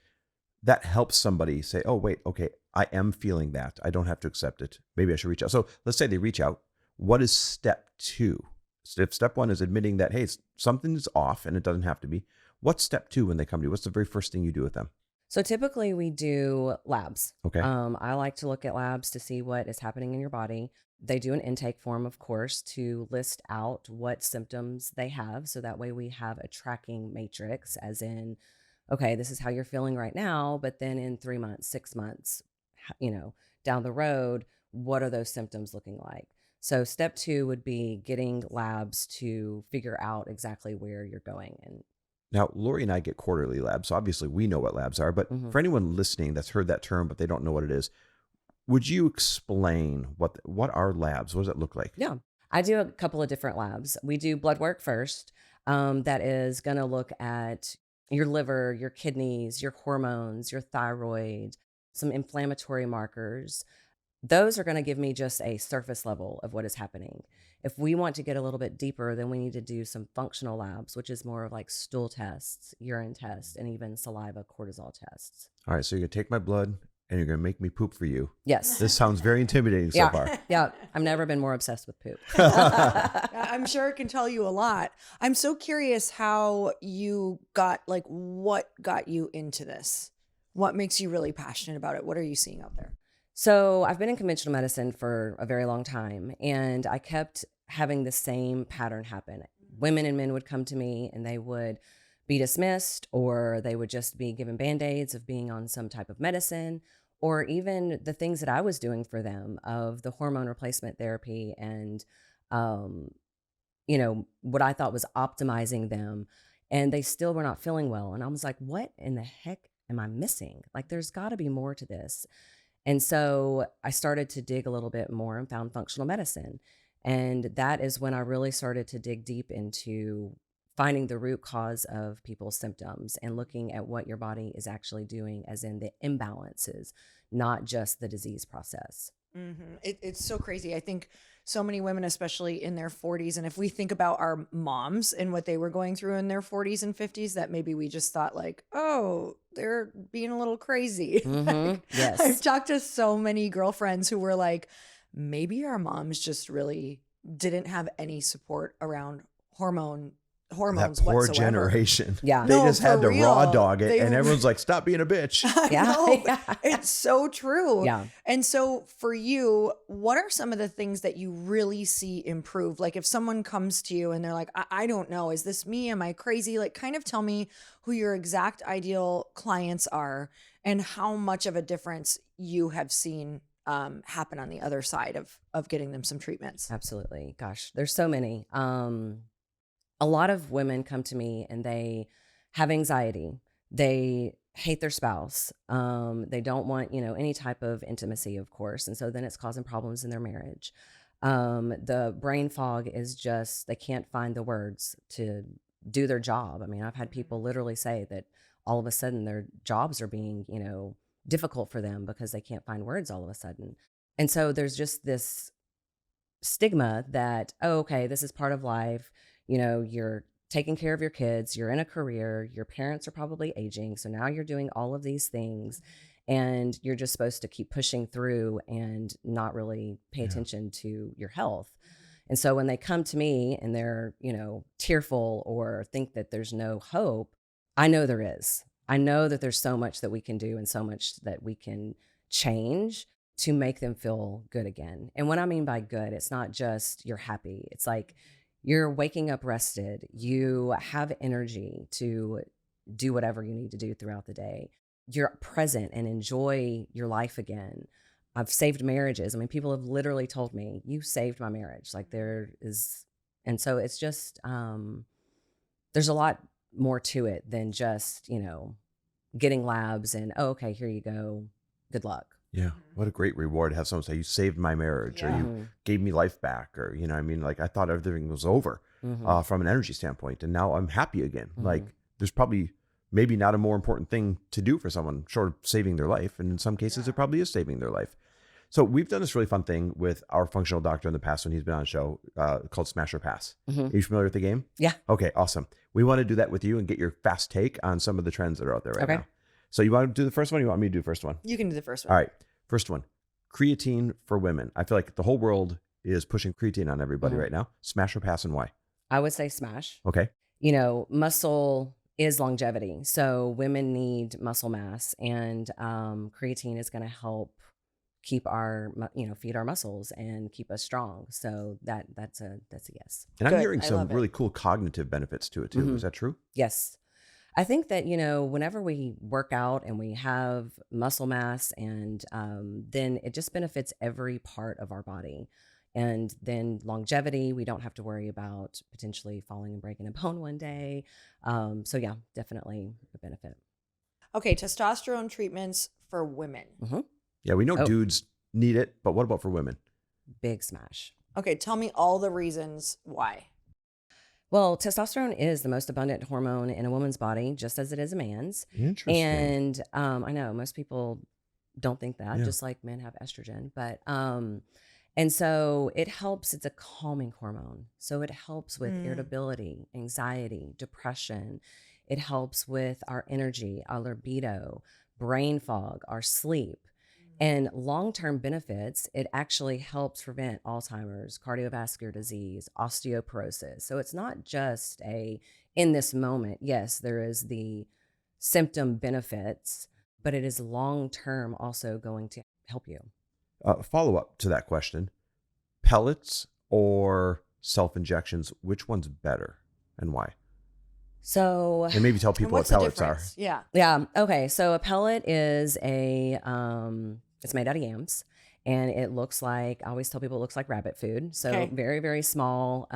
S3: that helps somebody say, oh, wait, okay, I am feeling that. I don't have to accept it. Maybe I should reach out. So let's say they reach out. What is step 2? If step 1 is admitting that, hey, something's off and it doesn't have to be. What's step 2 when they come to you? What's the very first thing you do with them?
S4: So typically we do labs.
S3: Okay.
S4: I like to look at labs to see what is happening in your body. They do an intake form, of course, to list out what symptoms they have. So that way we have a tracking matrix, as in, okay, this is how you're feeling right now, but then in 3 months, 6 months, down the road, what are those symptoms looking like? So step 2 would be getting labs to figure out exactly where you're going. And
S3: now, Lori and I get quarterly labs, so obviously we know what labs are, but for anyone listening that's heard that term, but they don't know what it is, would you explain what are labs? What does that look like?
S4: Yeah, I do a couple of different labs. We do blood work first. That is going to look at your liver, your kidneys, your hormones, your thyroid, some inflammatory markers. Those are going to give me just a surface level of what is happening. If we want to get a little bit deeper, then we need to do some functional labs, which is more of like stool tests, urine tests, and even saliva cortisol tests.
S3: All right, so you're going to take my blood and you're going to make me poop for you.
S4: Yes.
S3: This sounds very intimidating so far.
S4: Yeah, I've never been more obsessed with poop.
S2: I'm sure it can tell you a lot. I'm so curious how you got, what got you into this? What makes you really passionate about it? What are you seeing out there?
S4: So I've been in conventional medicine for a very long time, and I kept having the same pattern happen. Women and men would come to me and they would be dismissed, or they would just be given Band-Aids of being on some type of medicine, or even the things that I was doing for them of the hormone replacement therapy and, what I thought was optimizing them, and they still were not feeling well. And I was like, what in the heck am I missing? Like, there's got to be more to this. And so I started to dig a little bit more and found functional medicine. And that is when I really started to dig deep into finding the root cause of people's symptoms and looking at what your body is actually doing, as in the imbalances, not just the disease process.
S2: Mm-hmm. It's so crazy. I think so many women, especially in their 40s, and if we think about our moms and what they were going through in their 40s and 50s, that maybe we just thought like, oh, they're being a little crazy.
S4: Mm-hmm. Yes.
S2: I've talked to so many girlfriends who were like, maybe our moms just really didn't have any support around hormone hormones
S3: That poor
S2: whatsoever.
S3: generation.
S4: Yeah.
S3: They
S2: No,
S3: just had
S2: for
S3: to raw
S2: real.
S3: dog it,
S2: They-
S3: and everyone's like, "Stop being a bitch."
S2: I
S4: Yeah.
S2: know.
S4: Yeah.
S2: It's so true.
S4: Yeah.
S2: And so for you, what are some of the things that you really see improve? Like if someone comes to you and they're like, I don't know, is this me? Am I crazy? Like kind of tell me who your exact ideal clients are and how much of a difference you have seen happen on the other side of getting them some treatments.
S4: Absolutely. Gosh, there's so many. A lot of women come to me and they have anxiety. They hate their spouse. They don't want, any type of intimacy, of course. And so then it's causing problems in their marriage. The brain fog is just, they can't find the words to do their job. I mean, I've had people literally say that all of a sudden their jobs are being, difficult for them because they can't find words all of a sudden. And so there's just this stigma that, oh, okay, this is part of life. You're taking care of your kids, you're in a career, your parents are probably aging. So now you're doing all of these things and you're just supposed to keep pushing through and not really pay attention to your health. And so when they come to me and they're, tearful or think that there's no hope, I know there is. I know that there's so much that we can do and so much that we can change to make them feel good again. And what I mean by good, it's not just you're happy. It's like you're waking up rested. You have energy to do whatever you need to do throughout the day. You're present and enjoy your life again. I've saved marriages. I mean, people have literally told me, you saved my marriage. Like and so it's just, there's a lot more to it than just, getting labs and, oh, okay, here you go. Good luck.
S3: Yeah. What a great reward to have someone say, "You saved my marriage," or "You gave me life back," or, like I thought everything was over from an energy standpoint. And now I'm happy again. Like there's probably maybe not a more important thing to do for someone short of saving their life. And in some cases, it probably is saving their life. So we've done this really fun thing with our functional doctor in the past when he's been on a show called Smash or Pass. Are you familiar with the game?
S4: Yeah.
S3: Okay, awesome. We want to do that with you and get your fast take on some of the trends that are out there right now. So you want to do the first one or you want me to do the first one?
S2: You can do the first one.
S3: All right. First one, creatine for women. I feel like the whole world is pushing creatine on everybody right now. Smash or pass, and why?
S4: I would say smash.
S3: Okay.
S4: Muscle is longevity. So women need muscle mass, and creatine is going to help keep our, feed our muscles and keep us strong. So that's a yes.
S3: And I'm
S2: Good.
S3: hearing
S2: I
S3: some
S2: love it.
S3: really cool cognitive benefits to it too. Is that true?
S4: Yes. I think that, whenever we work out and we have muscle mass and then it just benefits every part of our body. And then longevity, we don't have to worry about potentially falling and breaking a bone one day. So yeah, definitely a benefit.
S2: Okay, testosterone treatments for women.
S3: Yeah, we know dudes need it, but what about for women?
S4: Big smash.
S2: Okay, tell me all the reasons why.
S4: Well, testosterone is the most abundant hormone in a woman's body, just as it is a man's.
S3: Interesting.
S4: And I know most people don't think that,
S3: Yeah.
S4: just like men have estrogen. But and so it helps. It's a calming hormone, so it helps with irritability, anxiety, depression. It helps with our energy, our libido, brain fog, our sleep. And long-term benefits, it actually helps prevent Alzheimer's, cardiovascular disease, osteoporosis. So it's not just in this moment. Yes, there is the symptom benefits, but it is long-term also going to help you.
S3: Follow up to that question, pellets or self-injections, which one's better and why?
S4: So,
S3: And maybe tell
S2: And
S3: people what
S2: what's the
S3: pellets are.
S2: difference? Yeah.
S4: yeah. Okay. So a pellet is it's made out of yams, and it looks like, I always tell people it looks like rabbit food. So
S2: Okay.
S4: very, very small,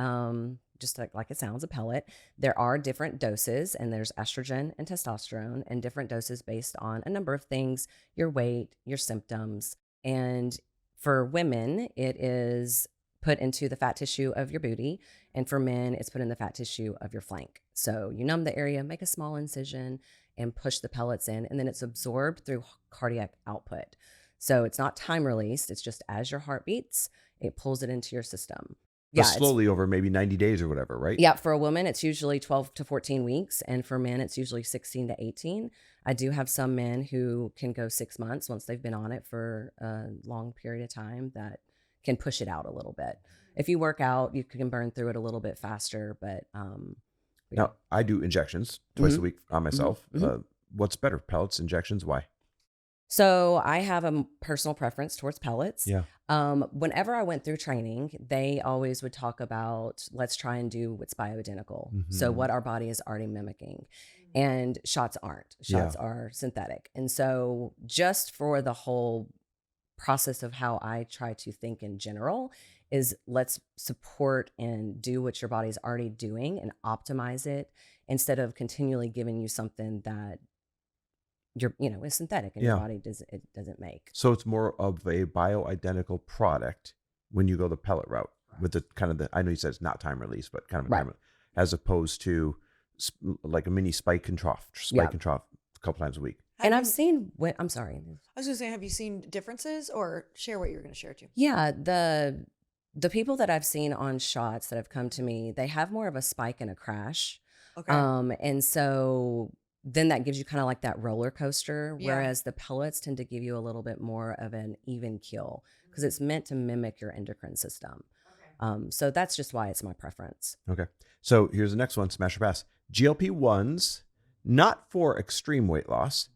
S4: just like it sounds, a pellet. There are different doses, and there's estrogen and testosterone, and different doses based on a number of things, your weight, your symptoms. And for women, it is put into the fat tissue of your booty. And for men, it's put in the fat tissue of your flank. So you numb the area, make a small incision, and push the pellets in, and then it's absorbed through cardiac output. So it's not time released. It's just as your heart beats, it pulls it into your system.
S3: But
S4: it's-
S3: slowly over maybe 90 days or whatever, right?
S4: Yeah, for a woman, it's usually 12 to 14 weeks. And for men, it's usually 16 to 18. I do have some men who can go 6 months once they've been on it for a long period of time that can push it out a little bit. If you work out, you can burn through it a little bit faster. But
S3: Now, I do injections twice a
S4: Mhm.
S3: week on myself.
S4: Mhm.
S3: What's better, pellets, injections? Why?
S4: So I have a personal preference towards pellets.
S3: Yeah.
S4: Whenever I went through training, they always would talk about, let's try and do what's bioidentical. So
S3: Mhm.
S4: what our body is already mimicking. And shots aren't. Shots are synthetic. And so just for the whole process of how I try to think in general is let's support and do what your body's already doing and optimize it instead of continually giving you something that is synthetic and your
S3: Yeah.
S4: body doesn't make.
S3: So it's more of a bioidentical product when you go the pellet route with the kind of I know you said it's not time release, but kind of a
S4: Right.
S3: time, as opposed to like a mini spike and trough
S4: Yeah.
S3: a couple times a week.
S4: And
S2: Have
S4: I've
S2: you-
S4: seen what I'm sorry.
S2: I was going to say, have you seen differences, or share what you're going to share too?
S4: Yeah, the people that I've seen on shots that have come to me, they have more of a spike and a crash.
S2: Okay.
S4: And so then that gives you kind of like that roller coaster,
S2: Yeah.
S4: whereas the pellets tend to give you a little bit more of an even keel because it's meant to mimic your endocrine system. So that's just why it's my preference.
S3: Okay. So here's the next one, smash or pass. GLP-1s, not for extreme weight loss,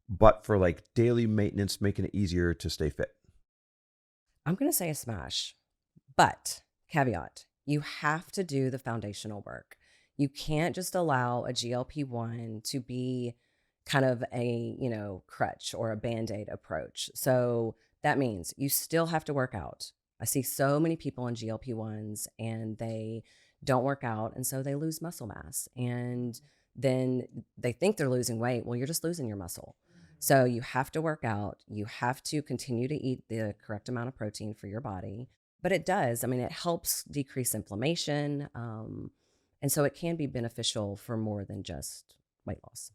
S3: but for like daily maintenance, making it easier to stay fit.
S4: I'm going to say a smash, but caveat, you have to do the foundational work. You can't just allow a GLP-1 to be kind of a, crutch or a Band-Aid approach. So that means you still have to work out. I see so many people on GLP-1s and they don't work out. And so they lose muscle mass and then they think they're losing weight. Well, you're just losing your muscle. So you have to work out. You have to continue to eat the correct amount of protein for your body. But it does. I mean, it helps decrease inflammation. And so it can be beneficial for more than just weight loss.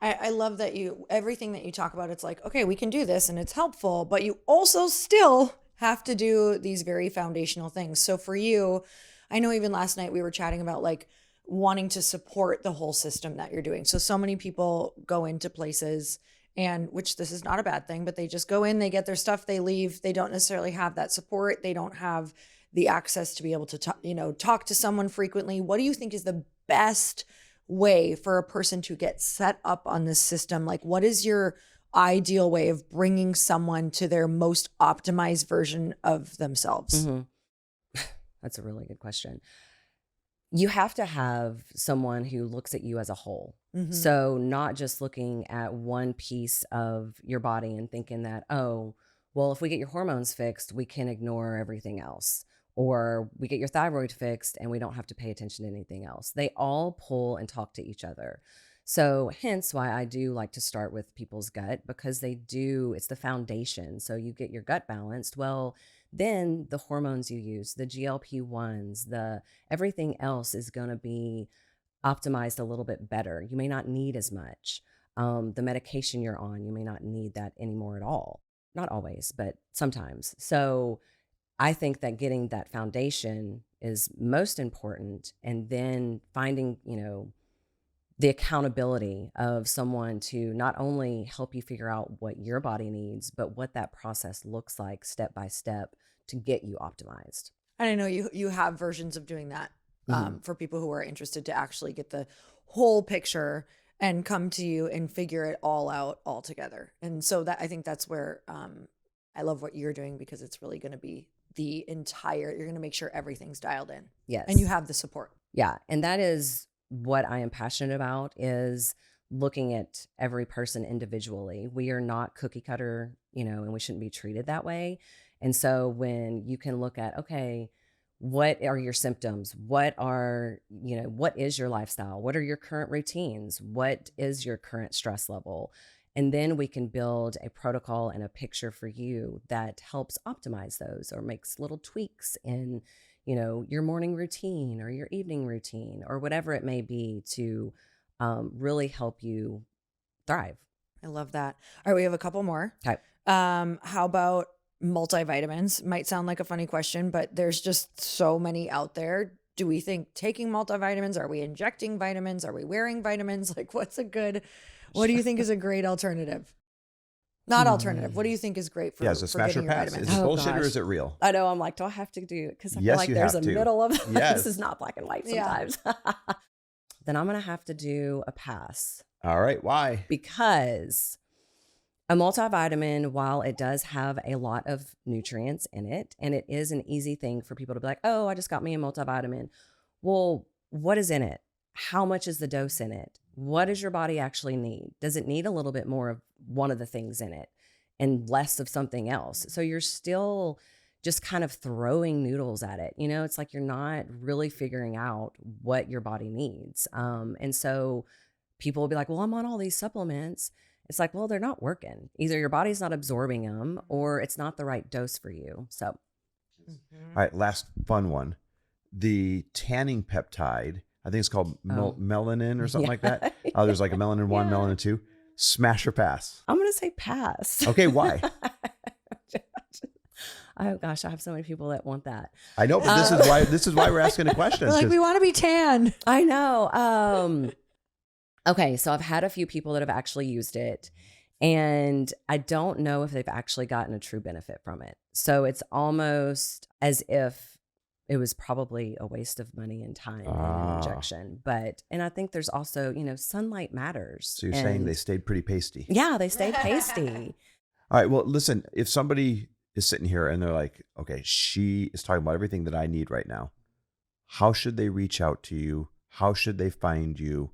S2: I love that everything that you talk about, it's like, okay, we can do this and it's helpful, but you also still have to do these very foundational things. So for you, I know even last night we were chatting about like wanting to support the whole system that you're doing. So many people go into places and which this is not a bad thing, but they just go in, they get their stuff, they leave. They don't necessarily have that support. They don't have the access to be able to talk to someone frequently. What do you think is the best way for a person to get set up on this system? Like, what is your ideal way of bringing someone to their most optimized version of themselves?
S4: That's a really good question. You have to have someone who looks at you as a whole. So not just looking at one piece of your body and thinking that, oh, well, if we get your hormones fixed, we can ignore everything else. Or we get your thyroid fixed and we don't have to pay attention to anything else. They all pull and talk to each other. So hence why I do like to start with people's gut, because it's the foundation. So you get your gut balanced. Well, then the hormones you use, the GLP-1s, everything else is going to be optimized a little bit better. You may not need as much. The medication you're on, you may not need that anymore at all. Not always, but sometimes. So I think that getting that foundation is most important, and then finding, the accountability of someone to not only help you figure out what your body needs, but what that process looks like step by step to get you optimized.
S2: And I know you have versions of doing that for people who are interested to actually get the whole picture and come to you and figure it all out all together. And so I think that's where I love what you're doing, because it's really going to be you're going to make sure everything's dialed in.
S4: Yes.
S2: And you have the support.
S4: Yeah. And that is what I am passionate about, is looking at every person individually. We are not cookie cutter, and we shouldn't be treated that way. And so when you can look at, okay, what are your symptoms? What is your lifestyle? What are your current routines? What is your current stress level? And then we can build a protocol and a picture for you that helps optimize those or makes little tweaks in, your morning routine or your evening routine or whatever it may be to really help you thrive.
S2: I love that. All right, we have a couple more.
S4: Okay.
S2: How about multivitamins? Might sound like a funny question, but there's just so many out there. Do we think taking multivitamins? Are we injecting vitamins? Are we wearing vitamins? Like, what do you think is a great alternative? Not alternative. What do you think is great for,
S3: Yeah, is it
S2: for
S3: smash or
S2: getting your
S3: pass?
S2: vitamins?
S3: Is it
S4: Oh,
S3: bullshit or
S4: gosh.
S3: is it real?
S4: I know, I'm like, do I have to do it? Because I
S3: Yes,
S4: feel like
S3: you
S4: there's a
S3: have to.
S4: middle of
S3: Yes.
S4: this is not black and white
S2: Yeah.
S4: sometimes. then I'm going to have to do a pass.
S3: All right. Why?
S4: Because a multivitamin, while it does have a lot of nutrients in it, and it is an easy thing for people to be like, oh, I just got me a multivitamin. Well, what is in it? How much is the dose in it? What does your body actually need? Does it need a little bit more of one of the things in it and less of something else? So you're still just kind of throwing noodles at it. You know, it's like you're not really figuring out what your body needs. And so people will be like, well, I'm on all these supplements. It's like, well, they're not working. Either your body's not absorbing them or it's not the right dose for you. So,
S3: All right. Last fun one. The tanning peptide, I think it's called melanin or something like that. There's like a melanin 1, melanin 2. Smash or pass?
S4: I'm going to say pass.
S3: Okay. Why?
S4: Oh gosh, I have so many people that want that.
S3: I know, but this is why we're asking a question.
S2: We're like, we want to be tan.
S4: I know. Okay, so I've had a few people that have actually used it, and I don't know if they've actually gotten a true benefit from it. So it's almost as if it was probably a waste of money and time and an injection. And I think there's also, sunlight matters.
S3: So you're saying they stayed pretty pasty.
S4: Yeah, they stay pasty.
S3: All right. Well, listen, if somebody is sitting here and they're like, okay, she is talking about everything that I need right now. How should they reach out to you? How should they find you?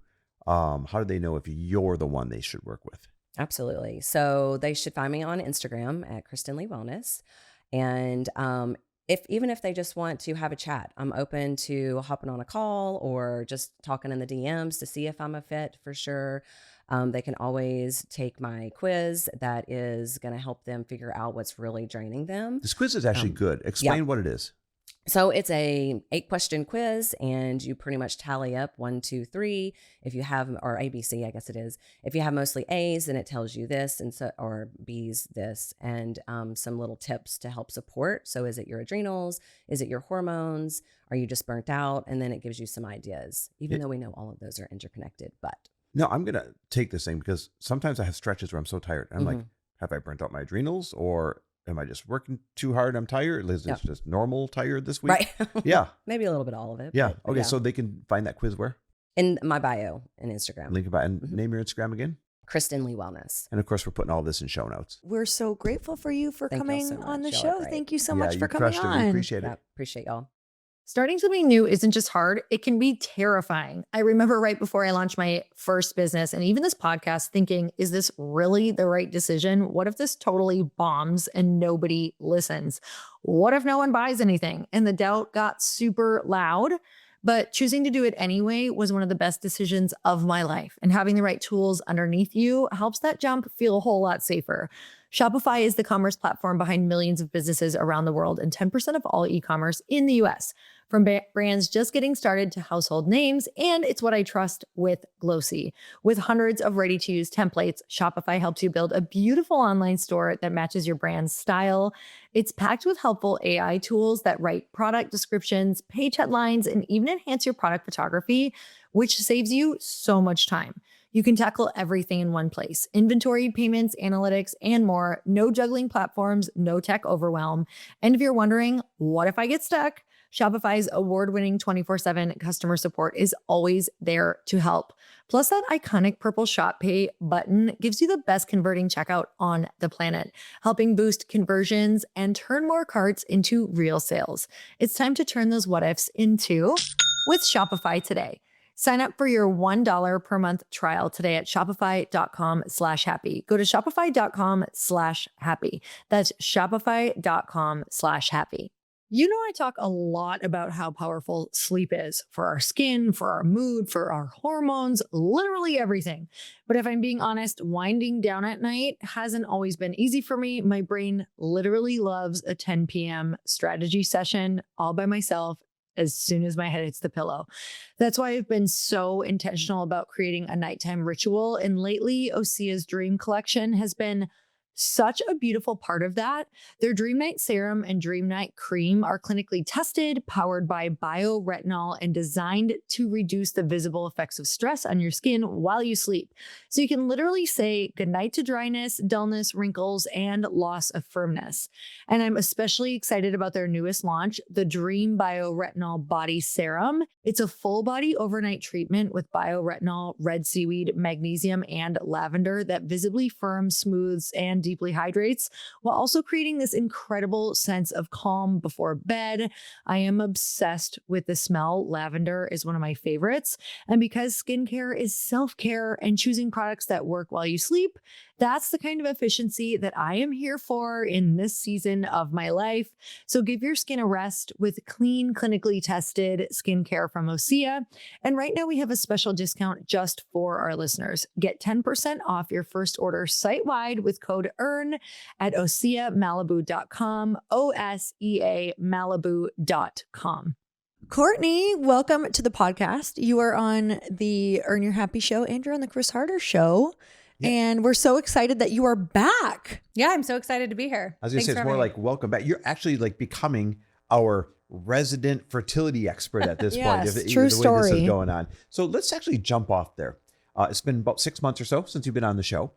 S3: How do they know if you're the one they should work with?
S4: Absolutely. So they should find me on Instagram at Kristin Lee Wellness. And even if they just want to have a chat, I'm open to hopping on a call or just talking in the DMs to see if I'm a fit for sure. They can always take my quiz that is going to help them figure out what's really draining them.
S3: This quiz is actually good. Explain what it is.
S4: So it's a 8-question quiz, and you pretty much tally up 1, 2, 3. If you have, or ABC, I guess it is. If you have mostly A's, then it tells you this, and so, or B's this, and some little tips to help support. So is it your adrenals? Is it your hormones? Are you just burnt out? And then it gives you some ideas, even though we know all of those are interconnected. But
S3: no, I'm gonna take this thing because sometimes I have stretches where I'm so tired. I'm like, have I burnt out my adrenals, or am I just working too hard? I'm tired. Is it just normal tired this week?
S4: Right.
S3: Yeah.
S4: Maybe a little bit of all of it.
S3: Yeah.
S4: But
S3: Okay. So they can find that quiz where?
S4: In my bio and Instagram.
S3: Link about and name your Instagram again.
S4: Kristin Lee Wellness.
S3: And of course, we're putting all this in show notes.
S2: We're so grateful for you for
S4: Thank y'all
S2: coming
S4: so much.
S2: on the
S4: Y'all are
S2: show.
S4: great.
S2: Thank you so much for coming
S3: crushed it. We
S2: on.
S3: appreciate it.
S4: Yeah, appreciate y'all.
S2: Starting something new isn't just hard, it can be terrifying. I remember right before I launched my first business and even this podcast thinking, is this really the right decision? What if this totally bombs and nobody listens? What if no one buys anything? And the doubt got super loud. But choosing to do it anyway was one of the best decisions of my life. And having the right tools underneath you helps that jump feel a whole lot safer. Shopify is the commerce platform behind millions of businesses around the world and 10% of all e-commerce in the US. From brands just getting started to household names, and it's what I trust with Glossy. With hundreds of ready-to-use templates, Shopify helps you build a beautiful online store that matches your brand's style. It's packed with helpful AI tools that write product descriptions, page headlines, and even enhance your product photography, which saves you so much time. You can tackle everything in one place: inventory, payments, analytics, and more. No juggling platforms, no tech overwhelm. And if you're wondering, what if I get stuck? Shopify's award-winning 24/7 customer support is always there to help. Plus, that iconic purple Shop Pay button gives you the best converting checkout on the planet, helping boost conversions and turn more carts into real sales. It's time to turn those what-ifs into with Shopify today. Sign up for your $1 per month trial today at shopify.com/happy. Go to shopify.com/happy. That's shopify.com/happy. You know, I talk a lot about how powerful sleep is for our skin, for our mood, for our hormones, literally everything. But if I'm being honest, winding down at night hasn't always been easy for me. My brain literally loves a 10 p.m. strategy session all by myself as soon as my head hits the pillow. That's why I've been so intentional about creating a nighttime ritual. And lately, Osea's Dream Collection has been such a beautiful part of that. Their Dream Night Serum and Dream Night Cream are clinically tested, powered by bioretinol, and designed to reduce the visible effects of stress on your skin while you sleep. So you can literally say goodnight to dryness, dullness, wrinkles, and loss of firmness. And I'm especially excited about their newest launch, the Dream Bioretinol Body Serum. It's a full body overnight treatment with bioretinol, red seaweed, magnesium, and lavender that visibly firms, smooths, and deeply hydrates, while also creating this incredible sense of calm before bed. I am obsessed with the smell. Lavender is one of my favorites. And because skincare is self-care and choosing products that work while you sleep, that's the kind of efficiency that I am here for in this season of my life. So give your skin a rest with clean, clinically tested skincare from Osea. And right now we have a special discount just for our listeners. Get 10% off your first order site-wide with code EARN at OseaMalibu.com, OSEA Malibu.com. Courtney, welcome to the podcast. You are on the Earn Your Happy show and you're on the Chris Harder show. Yeah. And we're so excited that you are back.
S5: Yeah, I'm so excited to be here.
S3: I was going to say, it's more like welcome back. You're actually like becoming our resident fertility expert at this
S2: yes,
S3: point.
S2: True
S3: the
S2: story.
S3: way this is going on. So let's actually jump off there. It's been about 6 months or so since you've been on the show.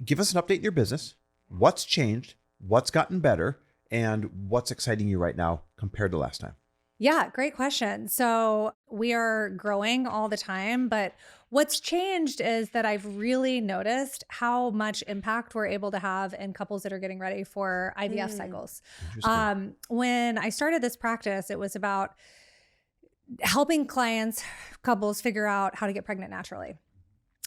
S3: Give us an update in your business. What's changed? What's gotten better? And what's exciting you right now compared to last time?
S5: Yeah, great question. So we are growing all the time, but what's changed is that I've really noticed how much impact we're able to have in couples that are getting ready for IVF cycles. When I started this practice, it was about helping couples figure out how to get pregnant naturally.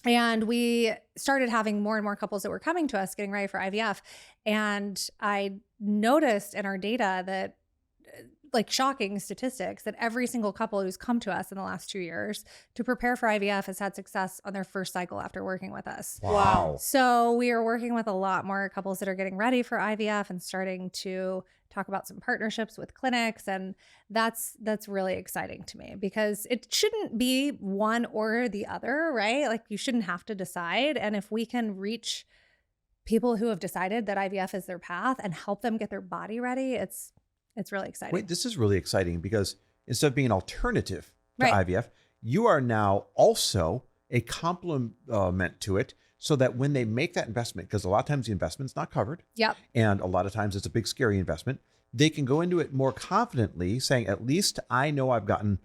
S5: And we started having more and more couples that were coming to us getting ready for IVF. And I noticed in our data that, like, shocking statistics, that every single couple who's come to us in the last 2 years to prepare for IVF has had success on their first cycle after working with us.
S3: Wow.
S5: So we are working with a lot more couples that are getting ready for IVF and starting to talk about some partnerships with clinics. And that's really exciting to me, because it shouldn't be one or the other, right? Like, you shouldn't have to decide. And if we can reach people who have decided that IVF is their path and help them get their body ready, it's really exciting.
S3: Wait, this is really exciting, because instead of being an alternative to
S5: Right.
S3: IVF, you are now also a complement to it, so that when they make that investment, because a lot of times the investment's not covered.
S5: Yep.
S3: And a lot of times it's a big, scary investment. They can go into it more confidently, saying, at least I know I've gotten,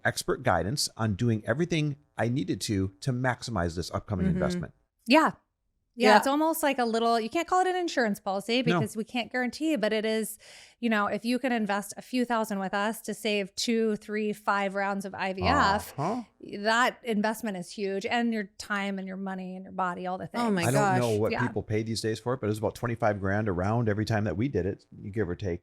S3: expert guidance on doing everything I needed to maximize this upcoming investment.
S5: Yeah.
S2: Yeah.
S5: It's almost like you can't call it an insurance policy because we can't guarantee, but it is, if you can invest a few thousand with us to save 2, 3, 5 rounds of IVF, that investment is huge. And your time and your money and your body, all the things.
S2: Oh my
S3: I
S2: gosh.
S3: don't know what people pay these days for it, but it was about 25 grand a round every time that we did it, you give or take.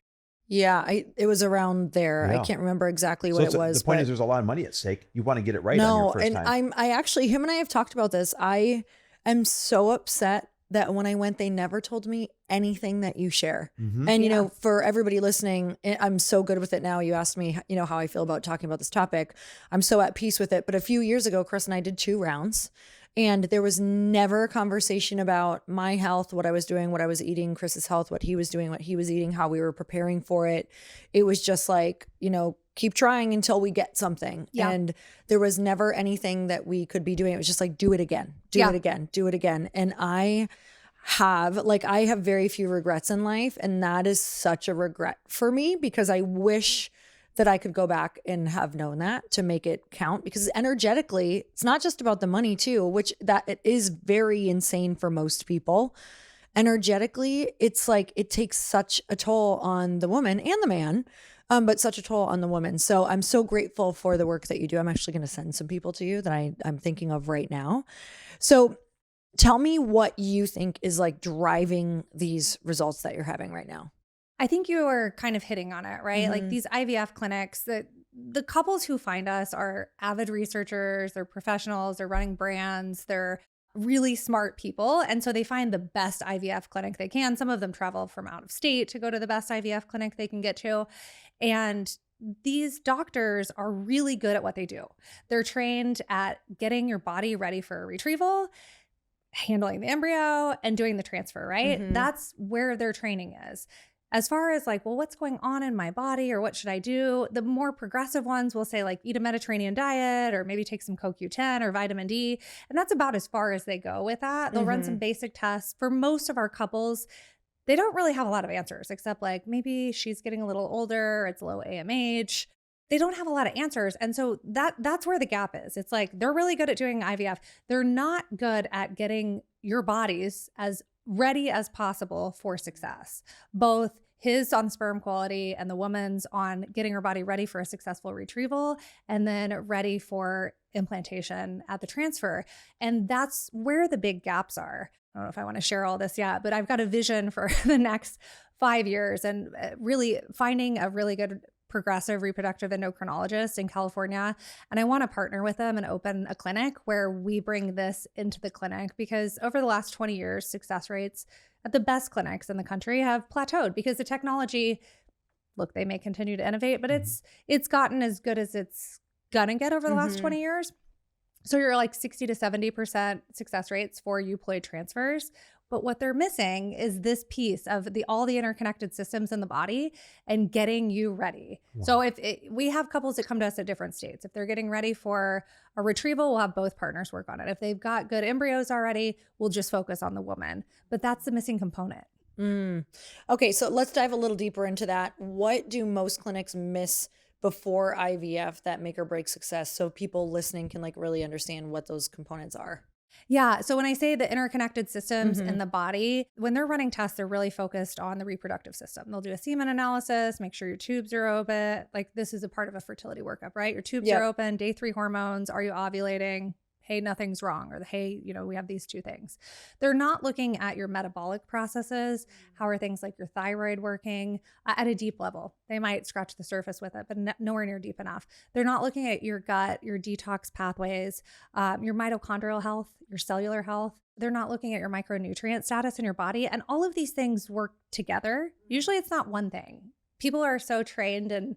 S2: Yeah, it was around there.
S3: Yeah.
S2: I can't remember exactly what it was.
S3: The point is, there's a lot of money at stake. You want to get it right on your first time.
S2: I actually, him and I have talked about this. I am so upset that when I went, they never told me anything that you share. And, for everybody listening, I'm so good with it now. You asked me, how I feel about talking about this topic. I'm so at peace with it. But a few years ago, Chris and I did 2 rounds, and there was never a conversation about my health, what I was doing, what I was eating, Chris's health, what he was doing, what he was eating, how we were preparing for it. It was just like, keep trying until we get something.
S5: Yeah.
S2: And there was never anything that we could be doing. It was just like, do it again, do it again, do it again. And I have very few regrets in life. And that is such a regret for me, because I wish that I could go back and have known that to make it count, because energetically, it's not just about the money too, which that it is very insane for most people. Energetically, it's like, it takes such a toll on the woman and the man, but such a toll on the woman. So I'm so grateful for the work that you do. I'm actually going to send some people to you that I'm thinking of right now. So tell me what you think is like driving these results that you're having right now.
S5: I think you are kind of hitting on it, right? Like, these IVF clinics, the couples who find us are avid researchers, they're professionals, they're running brands, they're really smart people. And so they find the best IVF clinic they can. Some of them travel from out of state to go to the best IVF clinic they can get to. And these doctors are really good at what they do. They're trained at getting your body ready for a retrieval, handling the embryo and doing the transfer, right? That's where their training is. As far as like, well, what's going on in my body or what should I do? The more progressive ones will say like, eat a Mediterranean diet or maybe take some CoQ10 or vitamin D. And that's about as far as they go with that. They'll run some basic tests. For most of our couples, they don't really have a lot of answers except like maybe she's getting a little older, it's low AMH. They don't have a lot of answers. And so that's where the gap is. It's like they're really good at doing IVF. They're not good at getting your bodies as ready as possible for success. Both his on sperm quality and the woman's on getting her body ready for a successful retrieval and then ready for implantation at the transfer. And that's where the big gaps are. I don't know if I want to share all this yet, but I've got a vision for the next 5 years and really finding a really good progressive reproductive endocrinologist in California. And I want to partner with them and open a clinic where we bring this into the clinic, because over the last 20 years, success rates at the best clinics in the country have plateaued because the technology, look, they may continue to innovate, but it's gotten as good as it's gonna get over the last 20 years. So you're like 60 to 70% success rates for euploid transfers. But what they're missing is this piece of all the interconnected systems in the body and getting you ready. Wow. So we have couples that come to us at different states. If they're getting ready for a retrieval, we'll have both partners work on it. If they've got good embryos already, we'll just focus on the woman. But that's the missing component.
S2: Okay, so let's dive a little deeper into that. What do most clinics miss before IVF that make or break success, so people listening can like really understand what those components are?
S5: Yeah. So when I say the interconnected systems in the body, when they're running tests, they're really focused on the reproductive system. They'll do a semen analysis, make sure your tubes are open. Like this is a part of a fertility workup, right? Your tubes are open, day 3 hormones. Are you ovulating? Hey, nothing's wrong. Or hey, we have these 2 things. They're not looking at your metabolic processes. How are things like your thyroid working at a deep level? They might scratch the surface with it, but nowhere near deep enough. They're not looking at your gut, your detox pathways, your mitochondrial health, your cellular health. They're not looking at your micronutrient status in your body. And all of these things work together. Usually it's not one thing. People are so trained in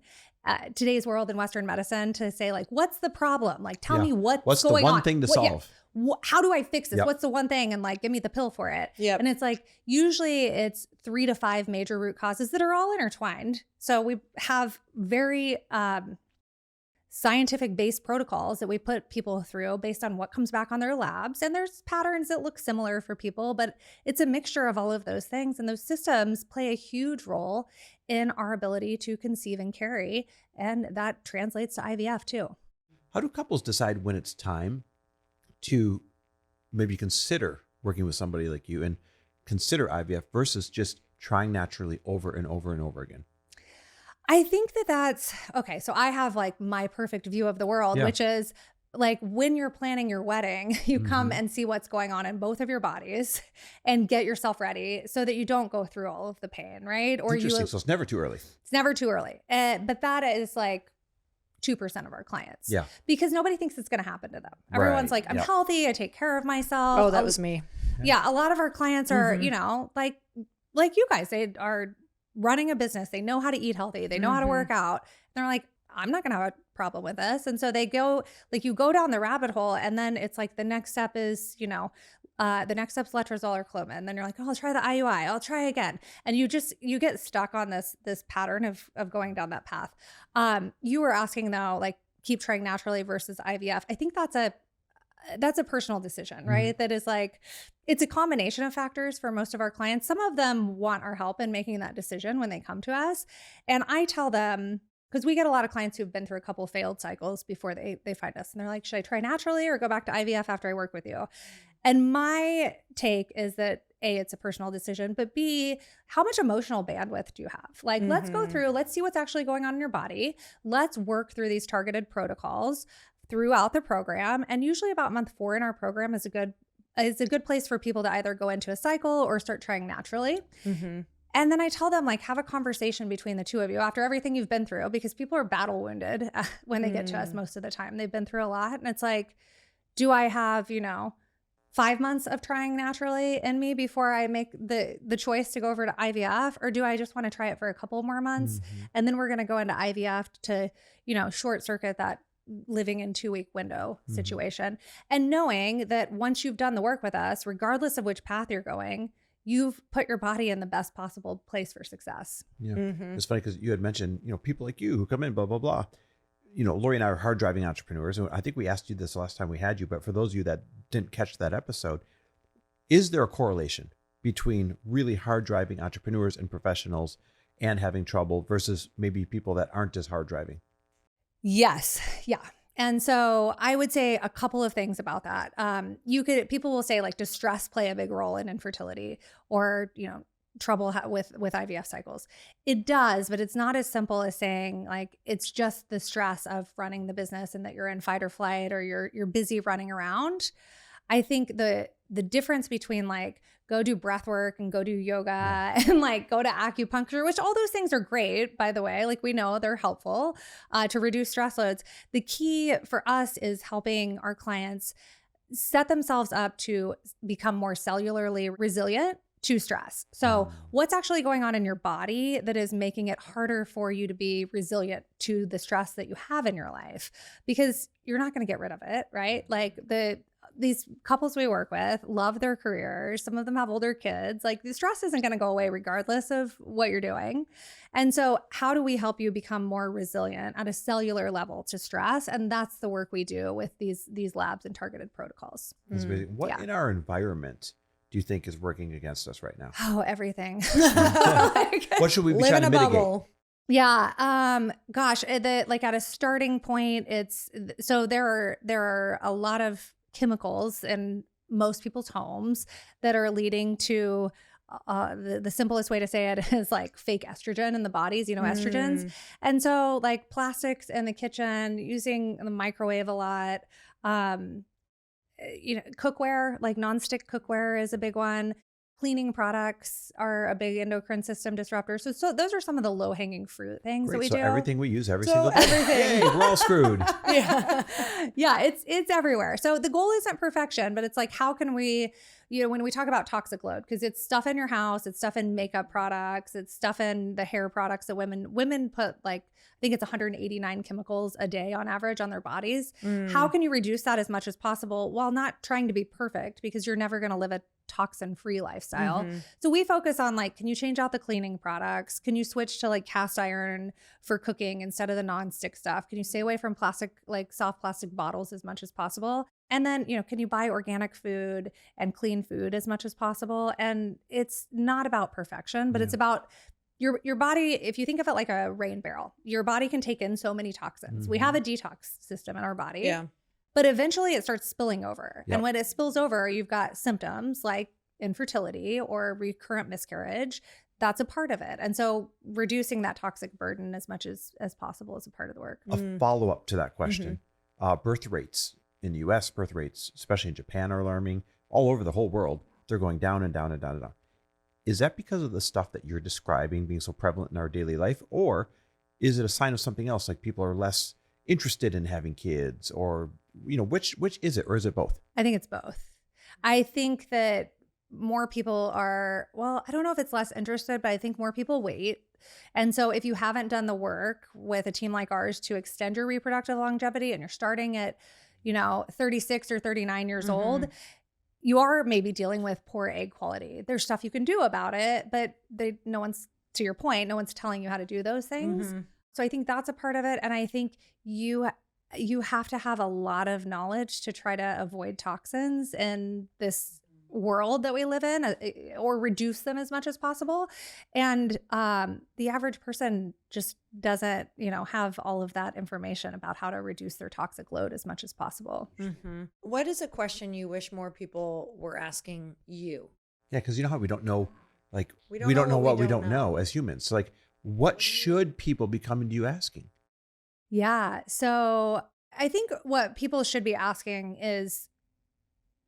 S5: today's world in Western medicine to say like, what's the problem? Like, tell me what's going on.
S3: What's the one thing to solve?
S5: How do I fix this? What's the one thing? And like, give me the pill for it. And it's like, usually it's 3 to 5 major root causes that are all intertwined. So we have very scientific based protocols that we put people through based on what comes back on their labs. And there's patterns that look similar for people, but it's a mixture of all of those things. And those systems play a huge role in our ability to conceive and carry. And that translates to IVF too.
S3: How do couples decide when it's time to maybe consider working with somebody like you and consider IVF versus just trying naturally over and over and over again?
S5: I think that's okay. So I have like my perfect view of the world, which is like when you're planning your wedding, you come and see what's going on in both of your bodies and get yourself ready so that you don't go through all of the pain, right? Or
S3: interesting. So it's never too early.
S5: It's never too early. But that is like 2% of our clients.
S3: Yeah.
S5: Because nobody thinks it's going to happen to them. Everyone's like, I'm healthy. I take care of myself.
S2: Oh, that was me.
S5: Yeah. A lot of our clients are, like you guys, they are running a business. They know how to eat healthy. They know how to work out. They're like, I'm not going to have a problem with this. And so they go, like you go down the rabbit hole and then it's like the next step is, the next step's letrozole or Clomid. And then you're like, oh, I'll try the IUI. I'll try again. And you get stuck on this pattern of going down that path. You were asking though, like keep trying naturally versus IVF. I think that's a personal decision, right? That is like, it's a combination of factors for most of our clients. Some of them want our help in making that decision when they come to us. And I tell them, because we get a lot of clients who've been through a couple failed cycles before they find us. And they're like, should I try naturally or go back to IVF after I work with you? And my take is that A, it's a personal decision, but B, how much emotional bandwidth do you have? Like, let's go through, let's see what's actually going on in your body. Let's work through these targeted protocols throughout the program. And usually about month 4 in our program is a good place for people to either go into a cycle or start trying naturally. And then I tell them, like, have a conversation between the two of you after everything you've been through, because people are battle wounded when they get to us most of the time. They've been through a lot. And it's like, do I have, 5 months of trying naturally in me before I make the choice to go over to IVF? Or do I just want to try it for a couple more months? And then we're going to go into IVF to, short circuit that living in 2-week window situation. And knowing that once you've done the work with us, regardless of which path you're going, you've put your body in the best possible place for success.
S3: Yeah. It's funny because you had mentioned, people like you who come in, blah, blah, blah. Lori and I are hard driving entrepreneurs. And I think we asked you this the last time we had you, but for those of you that didn't catch that episode, is there a correlation between really hard driving entrepreneurs and professionals and having trouble versus maybe people that aren't as hard driving?
S5: Yes. Yeah. And so I would say a couple of things about that. People will say, like, does stress play a big role in infertility or, trouble with IVF cycles? It does, but it's not as simple as saying like, it's just the stress of running the business and that you're in fight or flight or you're busy running around. I think the difference between like, go do breath work and go do yoga and like go to acupuncture, which all those things are great, by the way, like we know they're helpful to reduce stress loads. The key for us is helping our clients set themselves up to become more cellularly resilient to stress. So what's actually going on in your body that is making it harder for you to be resilient to the stress that you have in your life? Because you're not going to get rid of it, right? Like these couples we work with love their careers. Some of them have older kids. Like the stress isn't going to go away regardless of what you're doing. And so how do we help you become more resilient at a cellular level to stress? And that's the work we do with these labs and targeted protocols.
S3: That's amazing. What in our environment do you think is working against us right now?
S5: Oh, everything.
S3: What should we be
S2: Live
S3: trying
S2: in
S3: to
S2: a
S3: mitigate?
S2: bubble.
S5: Yeah. Gosh, like at a starting point, so there are a lot of chemicals in most people's homes that are leading to the simplest way to say it is like fake estrogen in the bodies, estrogens. And so like plastics in the kitchen, using the microwave a lot, cookware, like nonstick cookware is a big one. Cleaning products are a big endocrine system disruptor. So those are some of the low hanging fruit things that we do.
S3: Everything we use every single day. Yay, we're all screwed.
S5: Yeah, it's everywhere. So the goal isn't perfection, but it's like, how can we, when we talk about toxic load, because it's stuff in your house, it's stuff in makeup products, it's stuff in the hair products that women put, like, I think it's 189 chemicals a day on average on their bodies. How can you reduce that as much as possible while not trying to be perfect, because you're never going to live a toxin-free lifestyle. So we focus on like, can you change out the cleaning products? Can you switch to like cast iron for cooking instead of the nonstick stuff? Can you stay away from plastic, like soft plastic bottles as much as possible? And then, can you buy organic food and clean food as much as possible? And it's not about perfection, but it's about your body. If you think of it like a rain barrel, your body can take in so many toxins. We have a detox system in our body.
S2: Yeah.
S5: But eventually it starts spilling over. Yep. And when it spills over, you've got symptoms like infertility or recurrent miscarriage. That's a part of it. And so reducing that toxic burden as much as possible is a part of the work.
S3: A follow-up to that question. Birth rates in the US, birth rates, especially in Japan, are alarming. All over the whole world, they're going down and down and down and down. Is that because of the stuff that you're describing being so prevalent in our daily life? Or is it a sign of something else? Like people are less interested in having kids, or which is it, or is it both?
S5: I think it's both. I think that more people are, well, I don't know if it's less interested, but I think more people wait. And so if you haven't done the work with a team like ours to extend your reproductive longevity, and you're starting at 36 or 39 years old, you are maybe dealing with poor egg quality. There's stuff you can do about it, but no one's telling you how to do those things. So I think that's a part of it. And I think you have to have a lot of knowledge to try to avoid toxins in this world that we live in, or reduce them as much as possible. And the average person just doesn't, have all of that information about how to reduce their toxic load as much as possible.
S2: What is a question you wish more people were asking you?
S3: Yeah, because you know how we don't know, like we don't know what we don't know as humans. So like, what should people be coming to you asking?
S5: Yeah. So I think what people should be asking is,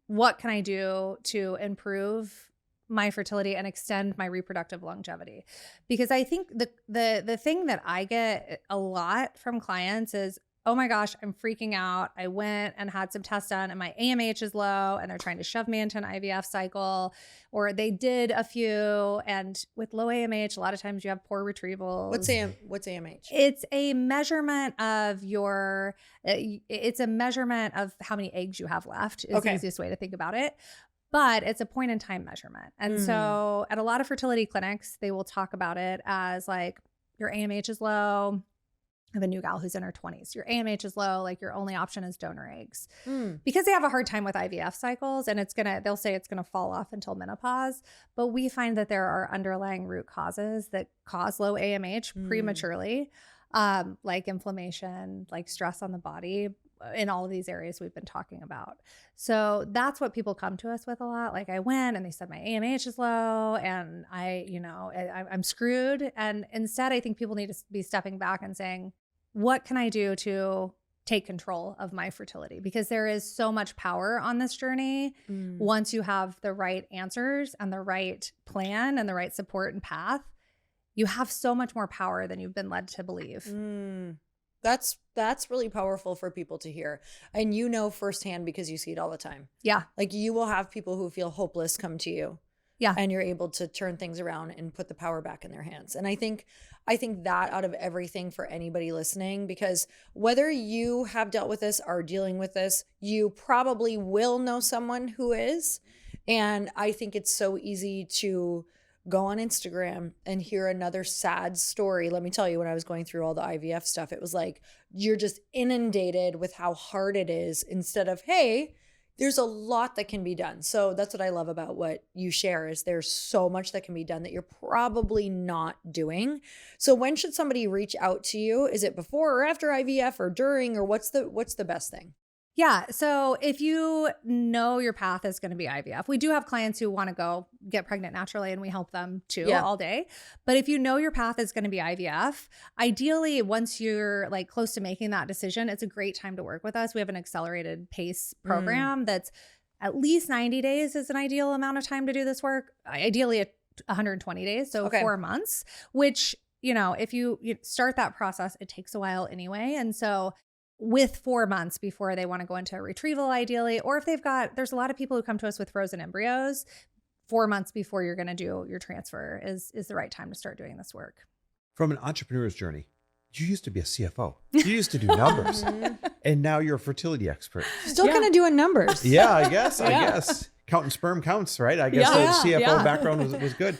S5: what can I do to improve my fertility and extend my reproductive longevity? Because I think the thing that I get a lot from clients is, oh my gosh, I'm freaking out. I went and had some tests done and my AMH is low and they're trying to shove me into an IVF cycle, or they did a few. And with low AMH, a lot of times you have poor retrievals.
S2: What's AMH?
S5: It's a measurement of your, it's a measurement of how many eggs you have left is the easiest way to think about it. But it's a point in time measurement. And so at a lot of fertility clinics, they will talk about it as like your AMH is low. I have a new gal who's in her 20s. Your AMH is low, like your only option is donor eggs. Because they have a hard time with IVF cycles and they'll say it's gonna fall off until menopause. But we find that there are underlying root causes that cause low AMH prematurely, like inflammation, like stress on the body, in all of these areas we've been talking about. So that's what people come to us with a lot. Like I went and they said my AMH is low and I'm screwed. And instead I think people need to be stepping back and saying, what can I do to take control of my fertility? Because there is so much power on this journey. Once you have the right answers and the right plan and the right support and path, you have so much more power than you've been led to believe.
S2: That's really powerful for people to hear. And you know firsthand because you see it all the time.
S5: Yeah.
S2: Like you will have people who feel hopeless come to you.
S5: Yeah.
S2: And you're able to turn things around and put the power back in their hands. And I think that out of everything for anybody listening, because whether you have dealt with this or dealing with this, you probably will know someone who is. And I think it's so easy to go on Instagram and hear another sad story. Let me tell you, when I was going through all the IVF stuff, it was like you're just inundated with how hard it is instead of, hey, there's a lot that can be done. So that's what I love about what you share is there's so much that can be done that you're probably not doing. So when should somebody reach out to you? Is it before or after IVF or during, or what's the best thing?
S5: Yeah. So if you know your path is going to be IVF, we do have clients who want to go get pregnant naturally and we help them too all day. But if you know your path is going to be IVF, ideally, once you're like close to making that decision, it's a great time to work with us. We have an accelerated pace program that's at least 90 days is an ideal amount of time to do this work. Ideally at 120 days. So 4 months, which, if you start that process, it takes a while anyway. And so with 4 months before they want to go into a retrieval ideally, or if there's a lot of people who come to us with frozen embryos, 4 months before you're going to do your transfer is the right time to start doing this work.
S3: From an entrepreneur's journey, you used to be a CFO. You used to do numbers and now you're a fertility expert.
S2: Still kind of doing numbers.
S3: Yeah, I guess. Counting sperm counts, right? I guess the CFO background was good.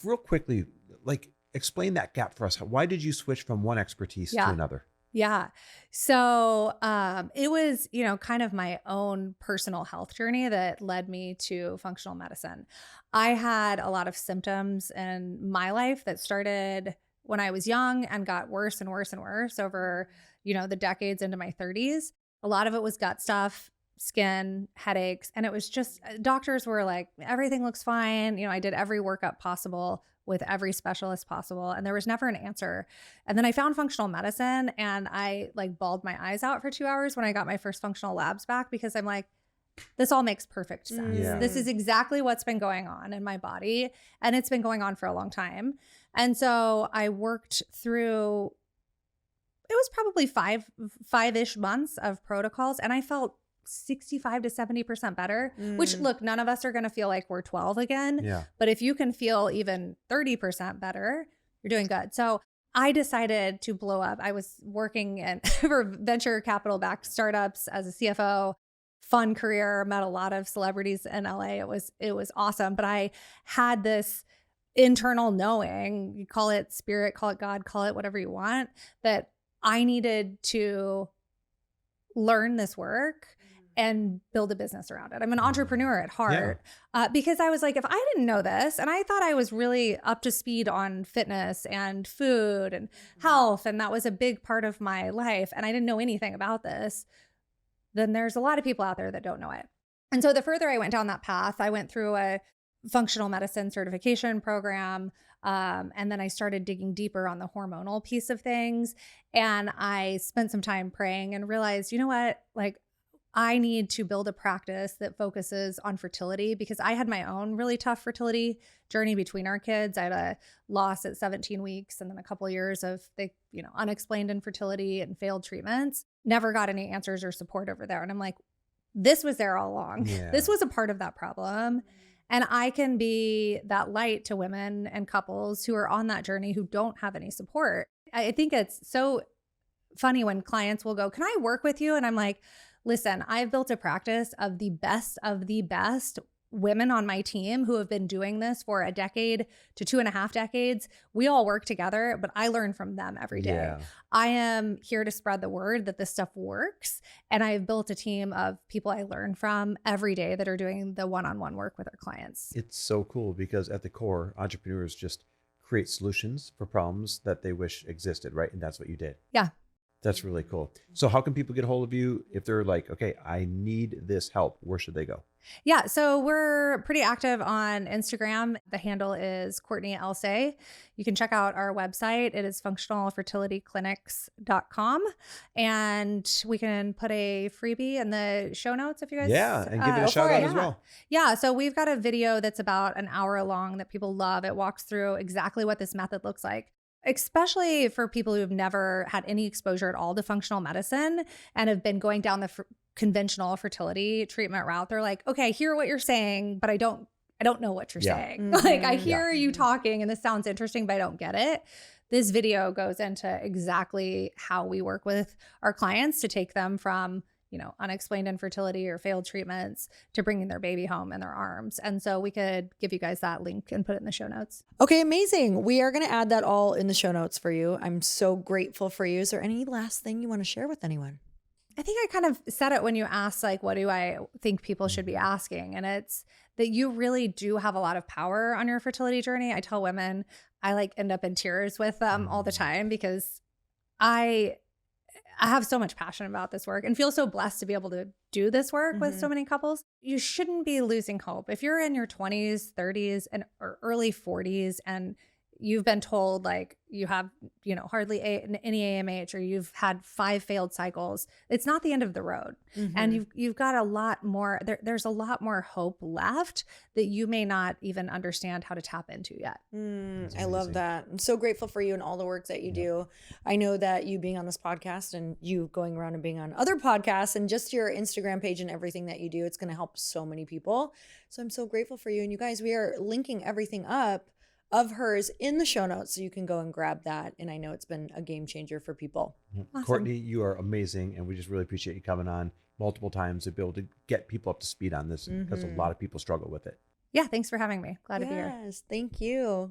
S3: Real quickly, like explain that gap for us. Why did you switch from one expertise to another?
S5: Yeah. So it was, kind of my own personal health journey that led me to functional medicine. I had a lot of symptoms in my life that started when I was young and got worse and worse and worse over, the decades into my 30s. A lot of it was gut stuff, skin, headaches. And it was just, doctors were like, everything looks fine. I did every workup possible with every specialist possible. And there was never an answer. And then I found functional medicine and I like bawled my eyes out for 2 hours when I got my first functional labs back, because I'm like, this all makes perfect sense.
S3: Yeah.
S5: This is exactly what's been going on in my body. And it's been going on for a long time. And so I worked through, it was probably five-ish months of protocols. And I felt 65 to 70% better, which look, none of us are going to feel like we're 12 again.
S3: Yeah.
S5: But if you can feel even 30% better, you're doing good. So I decided to blow up. I was working for venture capital backed startups as a CFO, fun career, met a lot of celebrities in LA. It was awesome. But I had this internal knowing, you call it spirit, call it God, call it whatever you want, that I needed to learn this work and build a business around it. I'm an entrepreneur at heart because I was like, if I didn't know this, and I thought I was really up to speed on fitness and food and health, and that was a big part of my life, and I didn't know anything about this, then there's a lot of people out there that don't know it. And so the further I went down that path, I went through a functional medicine certification program. And then I started digging deeper on the hormonal piece of things. And I spent some time praying and realized, you know what, like, I need to build a practice that focuses on fertility, because I had my own really tough fertility journey between our kids. I had a loss at 17 weeks and then a couple of years of unexplained infertility and failed treatments. Never got any answers or support over there. And I'm like, this was there all along.
S3: Yeah.
S5: This was a part of that problem. And I can be that light to women and couples who are on that journey who don't have any support. I think it's so funny when clients will go, can I work with you? And I'm like, listen, I've built a practice of the best women on my team who have been doing this for a decade to 2.5 decades. We all work together, but I learn from them every day.
S3: Yeah.
S5: I am here to spread the word that this stuff works. And I've built a team of people I learn from every day that are doing the one-on-one work with our clients.
S3: It's so cool because at the core, entrepreneurs just create solutions for problems that they wish existed, right? And that's what you did.
S5: Yeah.
S3: That's really cool. So how can people get a hold of you if they're like, okay, I need this help? Where should they go?
S5: Yeah, so we're pretty active on Instagram. The handle is Courtney Saye. You can check out our website. It is functionalfertilityclinics.com. And we can put a freebie in the show notes if you guys
S3: And give it a shout out as well.
S5: Yeah, so we've got a video that's about an hour long that people love. It walks through exactly what this method looks like, especially for people who have never had any exposure at all to functional medicine and have been going down the conventional fertility treatment route. They're like, okay, I hear what you're saying, but I don't know what you're saying. Like, I hear you talking and this sounds interesting, but I don't get it. This video goes into exactly how we work with our clients to take them from unexplained infertility or failed treatments to bringing their baby home in their arms. And so we could give you guys that link and put it in the show notes.
S2: Okay, amazing. We are going to add that all in the show notes for you. I'm so grateful for you. Is there any last thing you want to share with anyone?
S5: I think I kind of said it when you asked, like, what do I think people should be asking? And it's that you really do have a lot of power on your fertility journey. I tell women, I end up in tears with them all the time because I have so much passion about this work and feel so blessed to be able to do this work with so many couples. You shouldn't be losing hope. If you're in your 20s, 30s, or early 40s and you've been told you have, hardly any AMH, or you've had 5 failed cycles, it's not the end of the road. And you've got a lot more, there's a lot more hope left that you may not even understand how to tap into yet.
S2: I love that. I'm so grateful for you and all the work that you do. I know that you being on this podcast and you going around and being on other podcasts and just your Instagram page and everything that you do, it's going to help so many people. So I'm so grateful for you. And you guys, we are linking everything up of hers in the show notes so you can go and grab that. And I know it's been a game changer for people.
S5: Awesome.
S3: Courtney, you are amazing. And we just really appreciate you coming on multiple times to be able to get people up to speed on this because a lot of people struggle with it.
S5: Yeah, thanks for having me. Glad to be here.
S2: Yes, thank you.